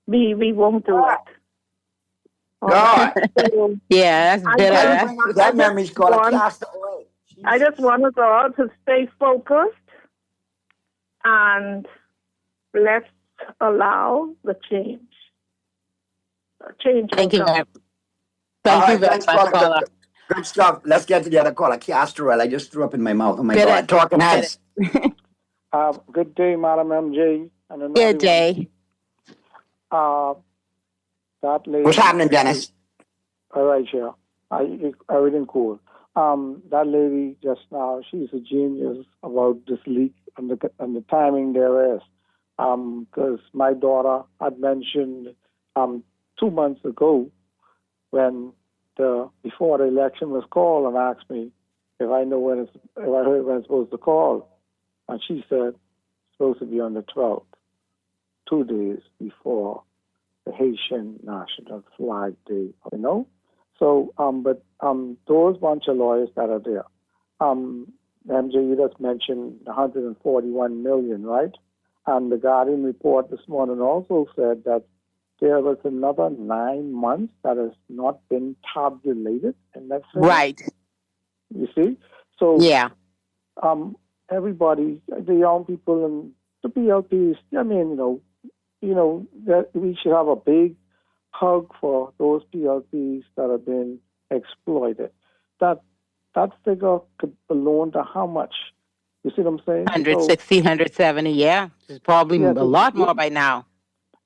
We won't do it. God. So, Yeah, that's bitter. That memory's called castor oil. I just want us all to stay focused and let's allow the change. Change. Thank you. will come. Thank you very much, caller. Good stuff. Let's get to the other caller. Castor oil. I just threw up in my mouth. Oh my God. Talking heads. Good day, Madam MJ. And Good day. That lady. What's happening, Dennis? All right, yeah. Everything cool. That lady just now, she's a genius about this leak and the timing there is. Because my daughter had mentioned 2 months ago when before the election was called and asked me if I heard when it's supposed to call. And she said it's supposed to be on the 12th, 2 days before the Haitian National Flag Day, So, but those bunch of lawyers that are there, MJ, you just mentioned 141 million, right? And the Guardian report this morning also said that there was another 9 months that has not been tabulated in that figure. Right. You see? So, yeah. Everybody, the young people and the PLPs, I mean, that we should have a big hug for those PLPs that have been exploited. That figure could balloon to how much? You see what I'm saying? 160, 170, yeah. It's probably a lot more by now.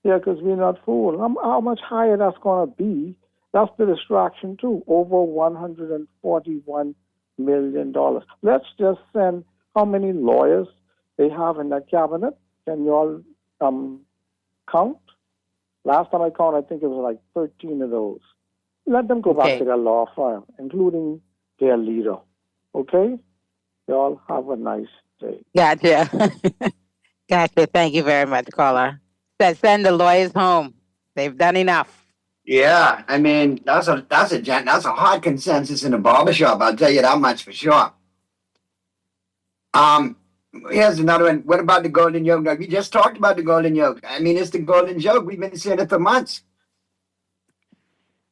Yeah, because we're not fools. How much higher that's going to be, that's the distraction too. Over $141 million. Let's just send how many lawyers they have in that cabinet. Can you all count? Last time I counted, I think it was like 13 of those. Let them go back to their law firm, including their leader. Okay? Y'all have a nice day. Gotcha. Gotcha. Thank you very much, caller. Send the lawyers home. They've done enough. Yeah, I mean that's a hard consensus in the barbershop. I'll tell you that much for sure. Here's another one. What about the golden yolk? We just talked about the golden yolk. I mean, it's the golden yolk. We've been saying it for months.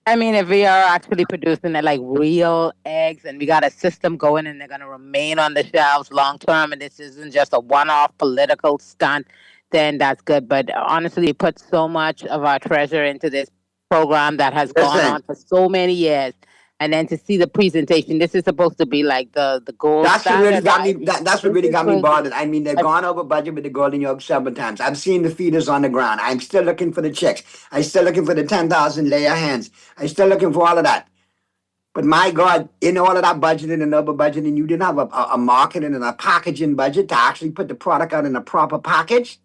I mean, if we are actually producing like real eggs and we got a system going and they're going to remain on the shelves long term and this isn't just a one-off political stunt, then that's good. But honestly, we put so much of our treasure into this program that has gone on for so many years. And then to see the presentation, this is supposed to be like the gold That's what standard. really got me. That's what really got me bothered. I mean, they've gone over budget with the golden yolk several times. I've seen the feeders on the ground. I'm still looking for the chicks. I'm still looking for the 10,000 layer hens. I'm still looking for all of that. But my God, in all of that budgeting and over budgeting, you didn't have a marketing and a packaging budget to actually put the product out in a proper package.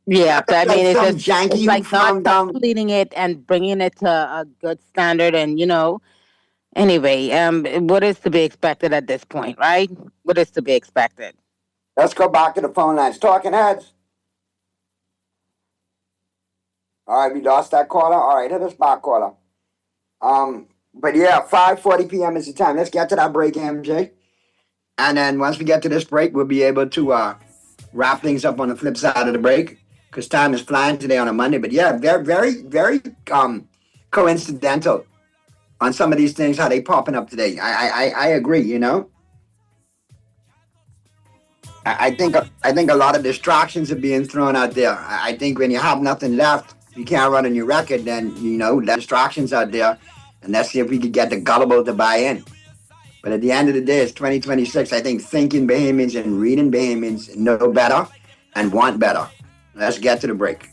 Yeah, so I mean, some it's just janky it's like not down. completing it and bringing it to a good standard. And, anyway, what is to be expected at this point, right? What is to be expected? Let's go back to the phone lines. Talking heads. All right, we lost that caller. All right, hit us back, caller. But yeah, 5:40 p.m. is the time. Let's get to that break, MJ. And then once we get to this break, we'll be able to wrap things up on the flip side of the break. Because time is flying today on a Monday. But yeah, very, very, very coincidental on some of these things, how they popping up today. I agree, I think a lot of distractions are being thrown out there. I think when you have nothing left, you can't run on your record, then, let distractions out there. And let's see if we could get the gullible to buy in. But at the end of the day, it's 2026. I think thinking Bahamians and reading Bahamians know better. and want better. Let's get to the break.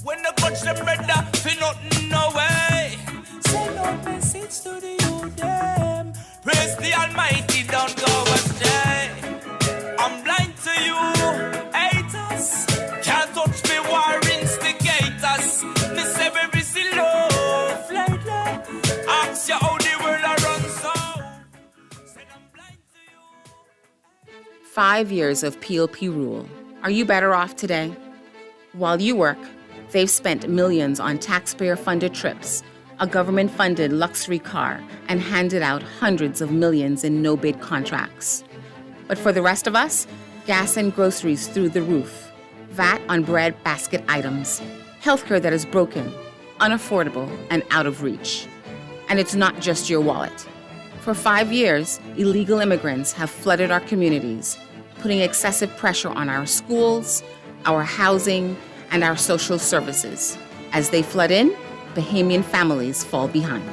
When the touch them better, feel nothing no way. Send out message to the youth them. Praise the Almighty, don't go astray. I'm blind to you, haters. Can't touch me, war instigators. Me say we see love lately. Ask you how the world a run so. 5 years of PLP rule. Are you better off today? While you work, they've spent millions on taxpayer-funded trips, a government-funded luxury car, and handed out hundreds of millions in no-bid contracts. But for the rest of us, gas and groceries through the roof, VAT on bread basket items, healthcare that is broken, unaffordable, and out of reach. And it's not just your wallet. For 5 years, illegal immigrants have flooded our communities, putting excessive pressure on our schools, our housing, and our social services. As they flood in, Bahamian families fall behind.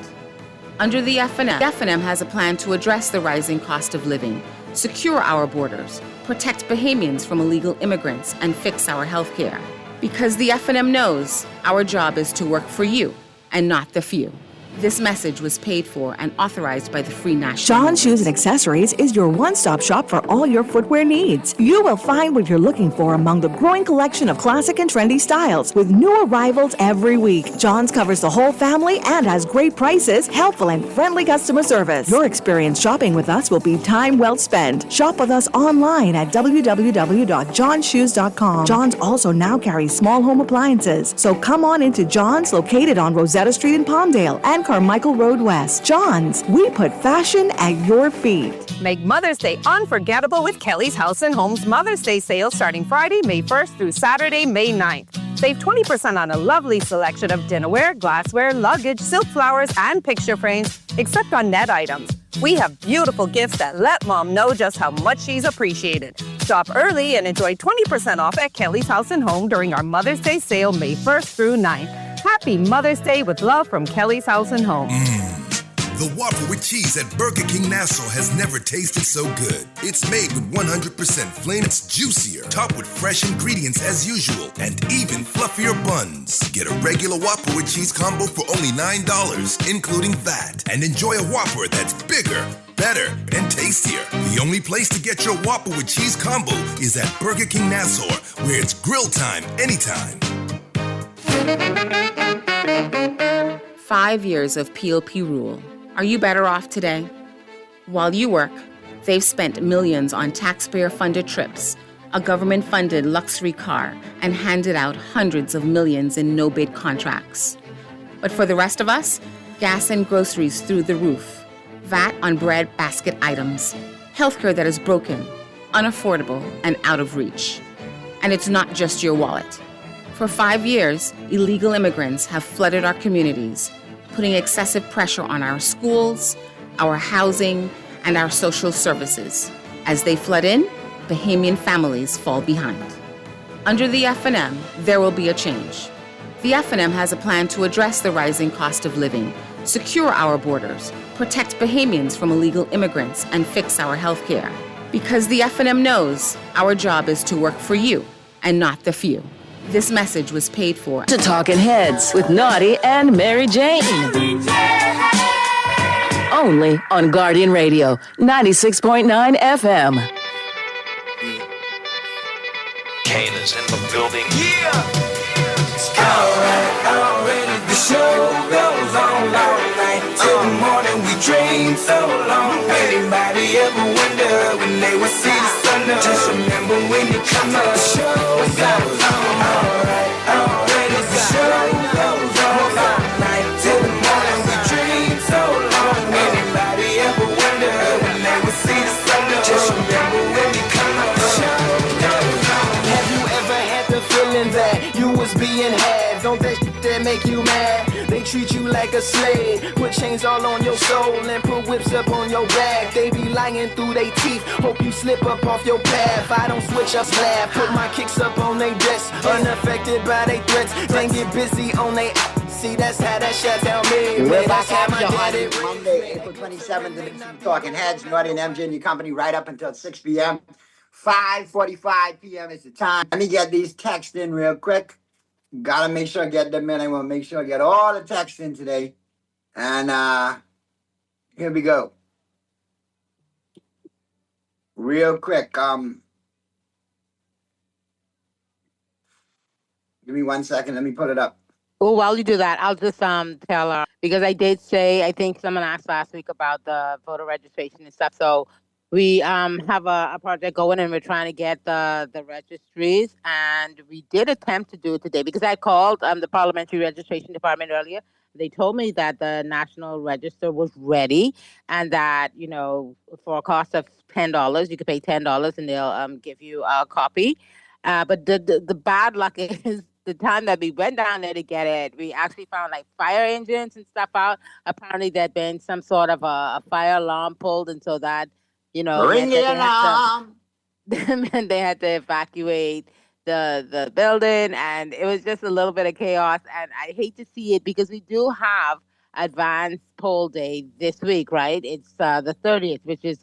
Under the FNM has a plan to address the rising cost of living, secure our borders, protect Bahamians from illegal immigrants, and fix our health care. Because the FNM knows our job is to work for you and not the few. This message was paid for and authorized by the Free National. John Shoes and Accessories is your one-stop shop for all your footwear needs. You will find what you're looking for among the growing collection of classic and trendy styles with new arrivals every week. John's covers the whole family and has great prices, helpful and friendly customer service. Your experience shopping with us will be time well spent. Shop with us online at www.johnshoes.com. John's also now carries small home appliances. So come on into John's, located on Rosetta Street in Palmdale and Carmichael Road West. John's, we put fashion at your feet. Make Mother's Day unforgettable with Kelly's House and Home's Mother's Day sale starting Friday, May 1st through Saturday, May 9th. Save 20% on a lovely selection of dinnerware, glassware, luggage, silk flowers, and picture frames, except on net items. We have beautiful gifts that let Mom know just how much she's appreciated. Shop early and enjoy 20% off at Kelly's House and Home during our Mother's Day sale May 1st through 9th. Happy Mother's Day with love from Kelly's House and Home. The Whopper with cheese at Burger King Nassau has never tasted so good. It's made with 100% flame. It's juicier, topped with fresh ingredients as usual, and even fluffier buns. Get a regular Whopper with cheese combo for only $9, including VAT, and enjoy a Whopper that's bigger, better, and tastier. The only place to get your Whopper with cheese combo is at Burger King Nassau, where it's grill time anytime. 5 years of PLP rule. Are you better off today? While you work, they've spent millions on taxpayer-funded trips, a government-funded luxury car, and handed out hundreds of millions in no-bid contracts. But for the rest of us, gas and groceries through the roof, VAT on bread basket items, healthcare that is broken, unaffordable, and out of reach. And it's not just your wallet. For 5 years, illegal immigrants have flooded our communities, putting excessive pressure on our schools, our housing, and our social services. As they flood in, Bahamian families fall behind. Under the FNM, there will be a change. The FNM has a plan to address the rising cost of living, secure our borders, protect Bahamians from illegal immigrants, and fix our health care. Because the FNM knows our job is to work for you and not the few. This message was paid for. To Talking Heads with Naughty and Mary Jane. Only on Guardian Radio, 96.9 FM. Kane is in the building. Already the show goes on all night till the morning. We dream so long. Anybody ever wonder when they would see the sun up? Just remember when you come up. The show goes on. Already the show goes on all night till the morning. We dream so long. Anybody ever wonder when they would see the sun up? Just remember when you come up. The show goes on. Have you ever had the feeling that you was being had? Don't that shit that make you mad? They treat you like a slave, put chains all on your soul and put whips up on your back. They be lying through their teeth, hope you slip up off your path. I don't switch up, slap, put my kicks up on they desk, unaffected by they threats. Then get busy on they. See, that's how that shit tell me. We're back after on Monday, April 27th, Talking Heads, Naughty and MJ and your company right up until 6 p.m. 5:45 p.m. is the time. Let me get these texts in real quick. Gotta make sure I get them in. I want to make sure I get all the texts in today. And here we go. Real quick. Give me 1 second. Let me pull it up. Well, while you do that, I'll just tell her, because I did say, I think someone asked last week about the voter registration and stuff. So we have a project going, and we're trying to get the registries, and we did attempt to do it today because I called the Parliamentary Registration Department earlier. They told me that the National Register was ready, and that, you know, for a cost of $10, you could pay $10 and they'll give you a copy. But the bad luck is, the time that we went down there to get it, we actually found like fire engines and stuff out. Apparently there'd been some sort of a fire alarm pulled, and so that, you know, Ring the alarm. and they had to evacuate the building, and it was just a little bit of chaos. And I hate to see it because we do have advanced poll day this week, right? It's the 30th, which is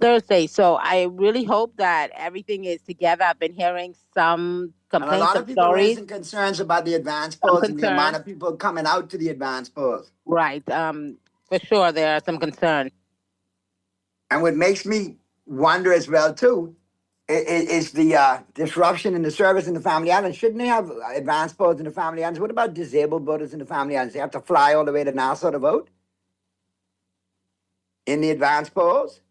Thursday. So I really hope that everything is together. I've been hearing some complaints, and a lot of people stories, raising concerns about the advance polls and the amount of people coming out to the advance polls. Right. For sure, there are some concerns. And what makes me wonder as well, too, is the disruption in the service in the Family Islands. Shouldn't they have advance polls in the Family Islands? What about disabled voters in the Family Islands? They have to fly all the way to Nassau to vote in the advance polls?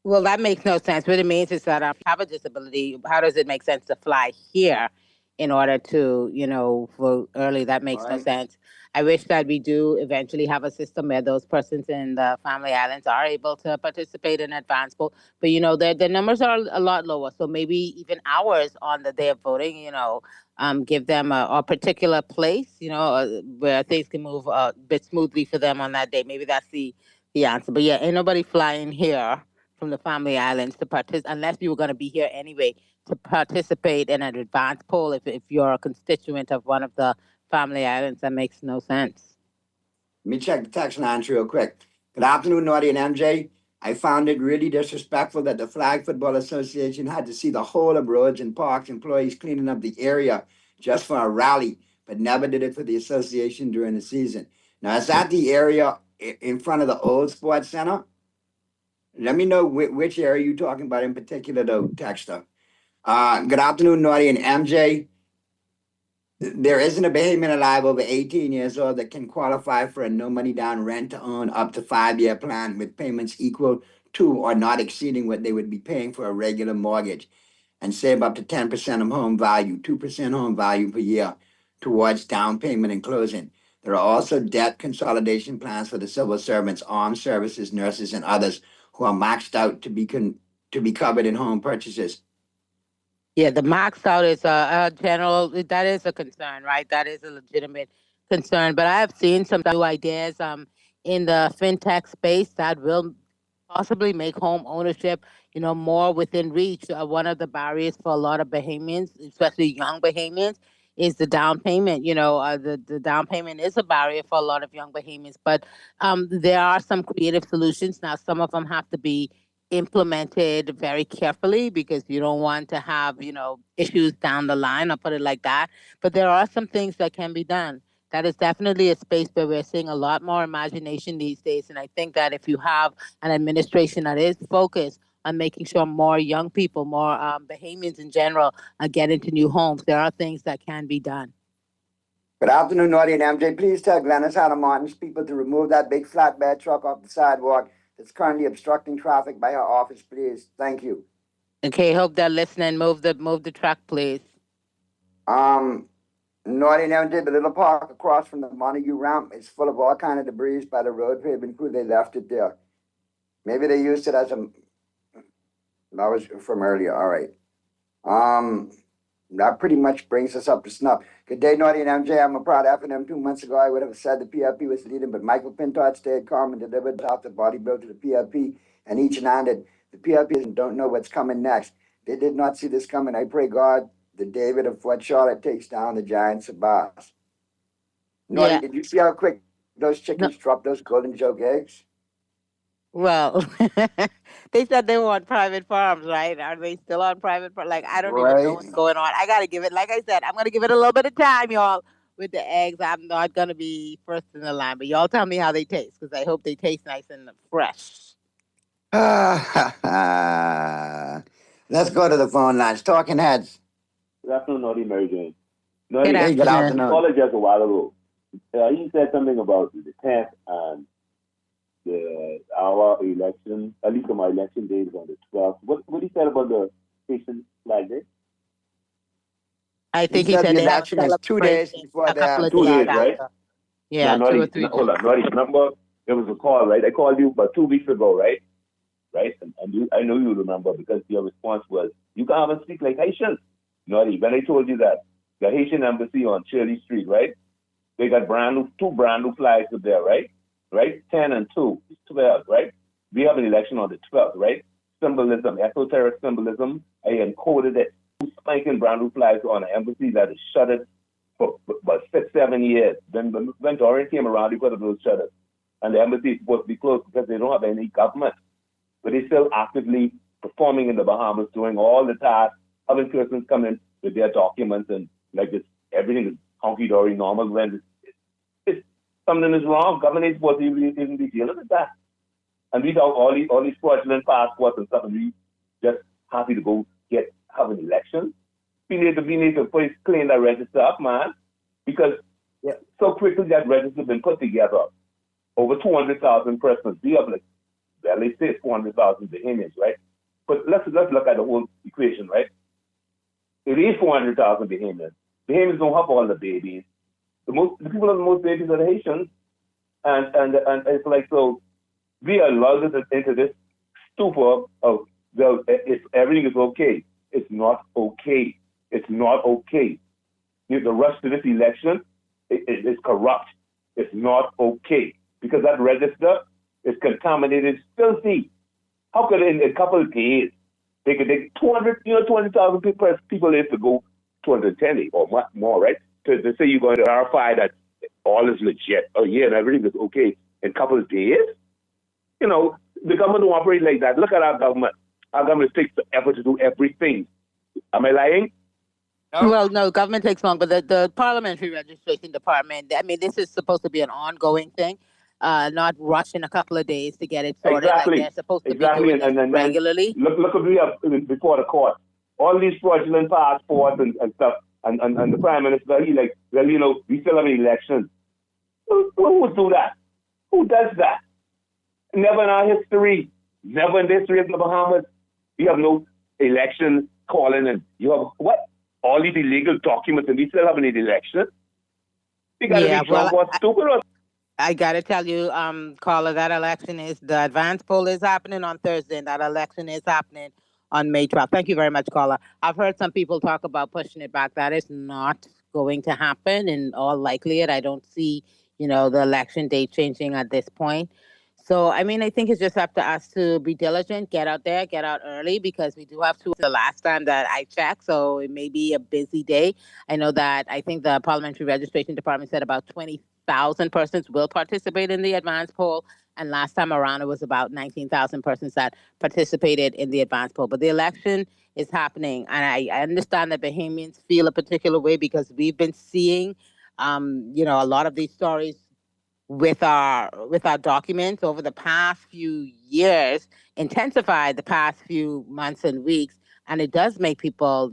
Well, that makes no sense. What it means is that if you have a disability, how does it make sense to fly here in order to, you know, vote early? That makes no sense. I wish that we do eventually have a system where those persons in the Family Islands are able to participate in advance poll. But, you know, the numbers are a lot lower. So maybe even hours on the day of voting, you know, give them a particular place, you know, where things can move a bit smoothly for them on that day. Maybe that's the answer. But yeah, ain't nobody flying here from the Family Islands to participate, unless you were going to be here anyway, to participate in an advance poll. If you're a constituent of one of the Family Islands, that makes no sense. Let me check the text lines real quick. Good afternoon, Naughty and MJ. I found it really disrespectful that the Flag Football Association had to see the whole of Roads and Parks employees cleaning up the area just for a rally, but never did it for the association during the season. Now, is that the area in front of the old sports center? Let me know which area you're talking about in particular, though, Texter. Good afternoon, Naughty and MJ. There isn't a Bahamian alive over 18 years old that can qualify for a no money down rent to own up to 5-year plan with payments equal to or not exceeding what they would be paying for a regular mortgage, and save up to 10% of home value, 2% home value per year towards down payment and closing. There are also debt consolidation plans for the civil servants, armed services, nurses, and others who are maxed out to be covered in home purchases. Yeah, the maxed out is a general, that is a concern, right? That is a legitimate concern. But I have seen some new ideas in the fintech space that will possibly make home ownership, you know, more within reach. One of the barriers for a lot of Bahamians, especially young Bahamians, is the down payment. You know, the down payment is a barrier for a lot of young Bahamians. But there are some creative solutions. Now, some of them have to be implemented very carefully because you don't want to have, you know, issues down the line, I'll put it like that. But there are some things that can be done. That is definitely a space where we're seeing a lot more imagination these days. And I think that if you have an administration that is focused on making sure more young people, more Bahamians in general, get into new homes, there are things that can be done. Good afternoon, Naughty and MJ. Please tell Glennis Hannah Martin's people to remove that big flatbed truck off the sidewalk that's currently obstructing traffic by her office, please. Thank you. Okay, hope they're listening. Move the truck, please. Naughty and MJ, the little park across from the Montague ramp is full of all kind of debris by the road paving crew. They left it there. Maybe they used it as a... That was from earlier. All right. That pretty much brings us up to snuff. Good day, Naughty and MJ. I'm a proud F&M. 2 months ago, I would have said the PFP was leading, but Michael Pintard stayed calm and delivered out the body bill to the PFP, and each and handed. The PFP don't know what's coming next. They did not see this coming. I pray God the David of Fort Charlotte takes down the Giants of Boss. Naughty, did you see how quick those chickens dropped those golden joke eggs? Well, They said they were on private farms, right? Are they still on private farms? Like, I don't even know Right. what's going on. I got to give it, like I said, I'm going to give it a little bit of time, y'all, with the eggs. I'm not going to be first in the line, but y'all tell me how they taste, because I hope they taste nice and fresh. Let's go to the phone lines. Talking Heads. Good afternoon, Naughty Mary Jane. Good Hey, good afternoon. I called just a while ago. He said something about the 10th and our election, at least my election day is on the 12th. What he said about the Haitian flag day? I think he said said the they have election is 2 days before a couple the of 2 days days, right? after. Yeah, Now, 2 or 3 days. hold on, Naughty. Remember, there was a call, right? I called you about 2 weeks ago, right? Right? And I know you remember because your response was, you can't even speak like Haitian. Naughty, when I told you that, the Haitian embassy on Shirley Street, right? They got two brand new flags up there, right? Right? 10 and 2, 12, right? We have an election on the 12th, right? Symbolism, esoteric symbolism. I encoded it. 2 spanking brand new flags on an embassy that is shuttered for about 6-7 years. When Dorian came around, he put up those shutters. And the embassy is supposed to be closed because they don't have any government. But they're still actively performing in the Bahamas, doing all the tasks, having persons come in with their documents and like this, everything is honky-dory normal when it's something is wrong. Government ain't supposed to even be dealing with that. And we got all these fraudulent passports and stuff, and we just happy to go have an election. We need to first clean that register up, man, because so quickly that register been put together. Over 200,000 persons. We have like, well, they say 400,000 Bahamians, right? But let's look at the whole equation, right? It is 400,000 Bahamians. Bahamians don't have all the babies. The people with the most babies are the Haitians, and it's like, so we are lulled into this stupor of, well, everything is okay. It's not okay. It's not okay. The rush to this election is corrupt. It's not okay because that register is contaminated, filthy. How could in a couple of days they could take 200,000 people there to go 210 or more, right? To say you're going to verify that all is legit. Oh yeah, and everything is okay in a couple of days. You know, the government don't operate like that. Look at our government. Our government takes the effort to do everything. Am I lying? No. Well, no, government takes long, but the Parliamentary Registration Department, I mean, this is supposed to be an ongoing thing, not rush in a couple of days to get it sorted. Exactly. Like they're supposed to be doing and regularly. Look what we have before the court. All these fraudulent passports and stuff, and the Prime Minister, he like, well, you know, we still have an election. Who would do that? Who does that? Never in our history, never in the history of the Bahamas. We have no election calling, and you have what? All these illegal documents, and we still have an election. We got to be drunk or stupid. I got to tell you, caller, that election the advance poll is happening on Thursday, and that election is happening on May 12th. Thank you very much, caller. I've heard some people talk about pushing it back. That is not going to happen in all likelihood. I don't see, the election date changing at this point. So, I mean, I think it's just up to us to be diligent, get out there, get out early, because we do have the last time that I checked. So it may be a busy day. I know that I think the Parliamentary Registration Department said about 20,000 persons will participate in the advance poll. And last time around, it was about 19,000 persons that participated in the advance poll. But the election is happening. And I understand that Bahamians feel a particular way because we've been seeing, a lot of these stories with our documents over the past few years, intensified the past few months and weeks, and it does make people,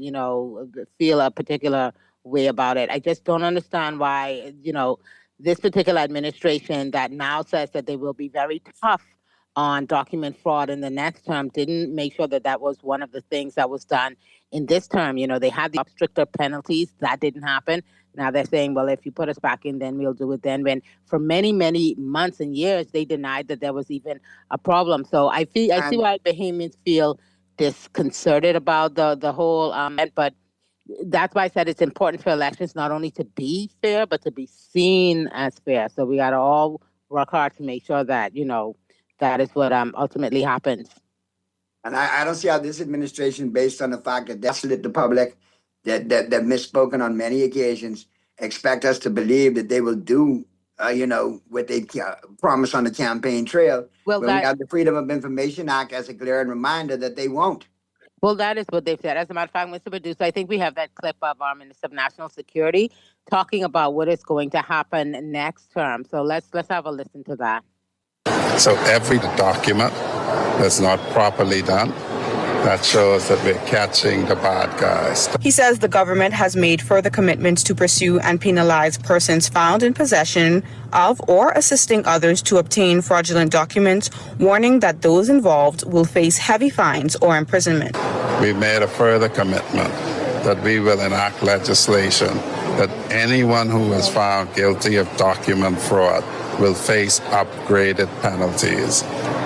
feel a particular way about it. I just don't understand why, this particular administration that now says that they will be very tough on document fraud in the next term didn't make sure that was one of the things that was done in this term. They had the stricter penalties. That didn't happen. Now they're saying, well, if you put us back in, then we'll do it then. When for many, many months and years, they denied that there was even a problem. So I see why Bahamians feel disconcerted about the whole but that's why I said it's important for elections not only to be fair, but to be seen as fair. So we got to all work hard to make sure that, that is what ultimately happens. And I don't see how this administration, based on the fact that that's lit the public, that misspoken on many occasions, expect us to believe that they will do what they promised on the campaign trail. Well, we have the Freedom of Information Act as a glaring reminder that they won't. Well, that is what they've said. As a matter of fact, Mr. Producer, I think we have that clip of our Minister of National Security talking about what is going to happen next term. So let's have a listen to that. So every document that's not properly done, that shows that we're catching the bad guys. He says the government has made further commitments to pursue and penalize persons found in possession of or assisting others to obtain fraudulent documents, warning that those involved will face heavy fines or imprisonment. We've made a further commitment that we will enact legislation that anyone who is found guilty of document fraud will face upgraded penalties.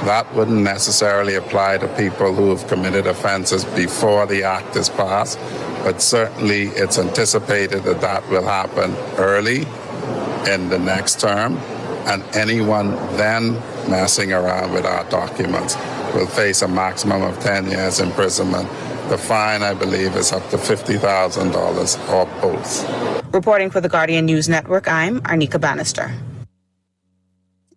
That wouldn't necessarily apply to people who have committed offenses before the act is passed, but certainly it's anticipated that that will happen early in the next term, and anyone then messing around with our documents will face a maximum of 10 years imprisonment. The fine, I believe, is up to $50,000 or both. Reporting for the Guardian News Network, I'm Arnika Bannister.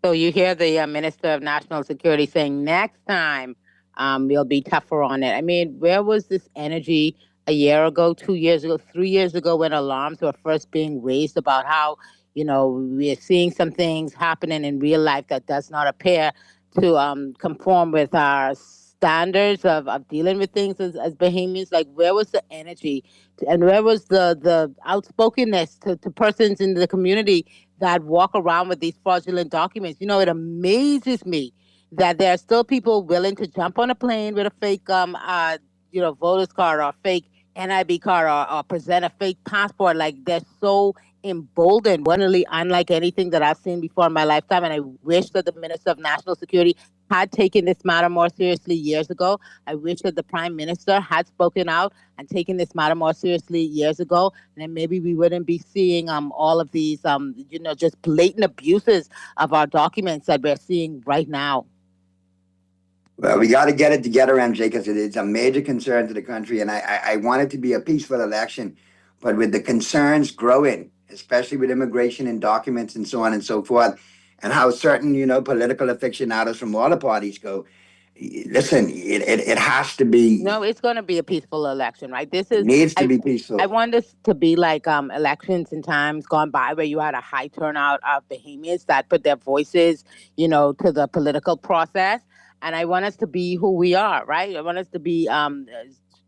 So you hear the Minister of National Security saying next time we'll be tougher on it. I mean, where was this energy a year ago, 2 years ago, 3 years ago when alarms were first being raised about how, we're seeing some things happening in real life that does not appear to conform with our standards of dealing with things as Bahamians? Like, where was the energy and where was the outspokenness to persons in the community that walk around with these fraudulent documents? It amazes me that there are still people willing to jump on a plane with a fake, voter's card or fake NIB card or present a fake passport. Like, they're so emboldened, really unlike anything that I've seen before in my lifetime. And I wish that the Minister of National Security had taken this matter more seriously years ago. I wish that the Prime Minister had spoken out and taken this matter more seriously years ago. And then maybe we wouldn't be seeing all of these, just blatant abuses of our documents that we're seeing right now. Well, we got to get it together, MJ, because it's a major concern to the country. And I want it to be a peaceful election. But with the concerns growing, especially with immigration and documents and so on and so forth, and how certain, political aficionados from all the parties go, listen, it has to be. No, it's going to be a peaceful election, right? Needs to be peaceful. I want this to be like elections in times gone by where you had a high turnout of Bahamians that put their voices, to the political process. And I want us to be who we are, right? I want us to be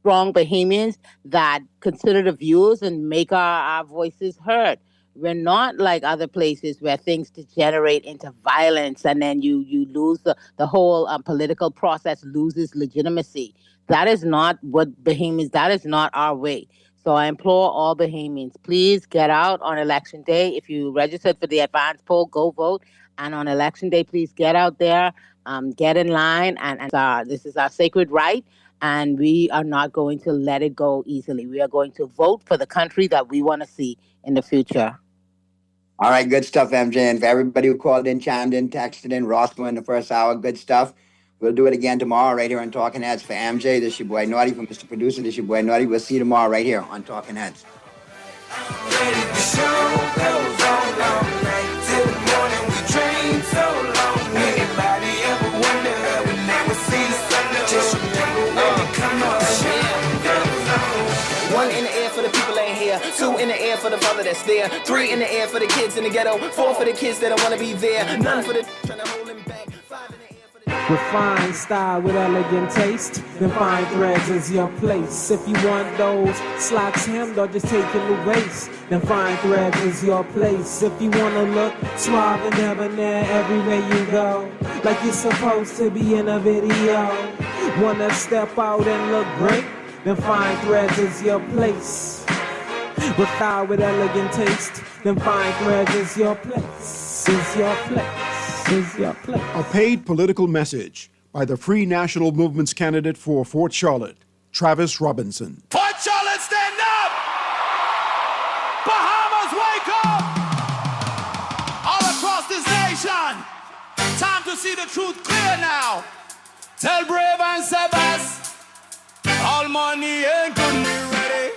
strong Bahamians that consider the views and make our voices heard. We're not like other places where things degenerate into violence and then you lose the whole political process loses legitimacy. That is not what Bahamians, that is not our way. So I implore all Bahamians, please get out on election day. If you registered for the advance poll, go vote. And on election day, please get out there, get in line. And this is our sacred right. And we are not going to let it go easily. We are going to vote for the country that we want to see in the future. All right, good stuff, MJ. And for everybody who called in, chimed in, texted in, Roscoe in the first hour, good stuff. We'll do it again tomorrow right here on Talking Heads. For MJ, this is your boy Naughty. For Mr. Producer, this is your boy Naughty. We'll see you tomorrow right here on Talking Heads. Two in the air for the father that's there. 3 in the air for the kids in the ghetto. 4 for the kids that don't want to be there. None for the trying to hold him back. 5 in the air for the refined style with elegant taste. Then Fine Threads is your place. If you want those slacks hemmed or just taking the waist, then Fine Threads is your place. If you want to look suave and debonair everywhere you go, like you're supposed to be in a video, want to step out and look great, then Fine Threads is your place. With style with elegant taste, then Fine Threads is your place, is your place, is your place. A paid political message by the Free National Movement's candidate for Fort Charlotte, Travis Robinson. Fort Charlotte, stand up! Bahamas, wake up! All across this nation, time to see the truth clear now. Tell Brave and Sebas, all money ain't gonna be ready.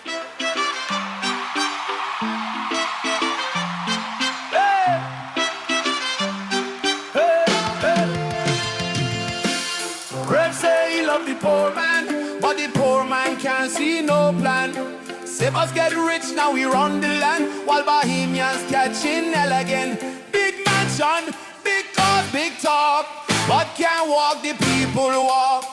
Them say he love the poor man, but the poor man can't see no plan. Save us get rich, now we run the land, while Bohemians catching hell again. Big mansion, big cars, big talk, but can't walk the people walk.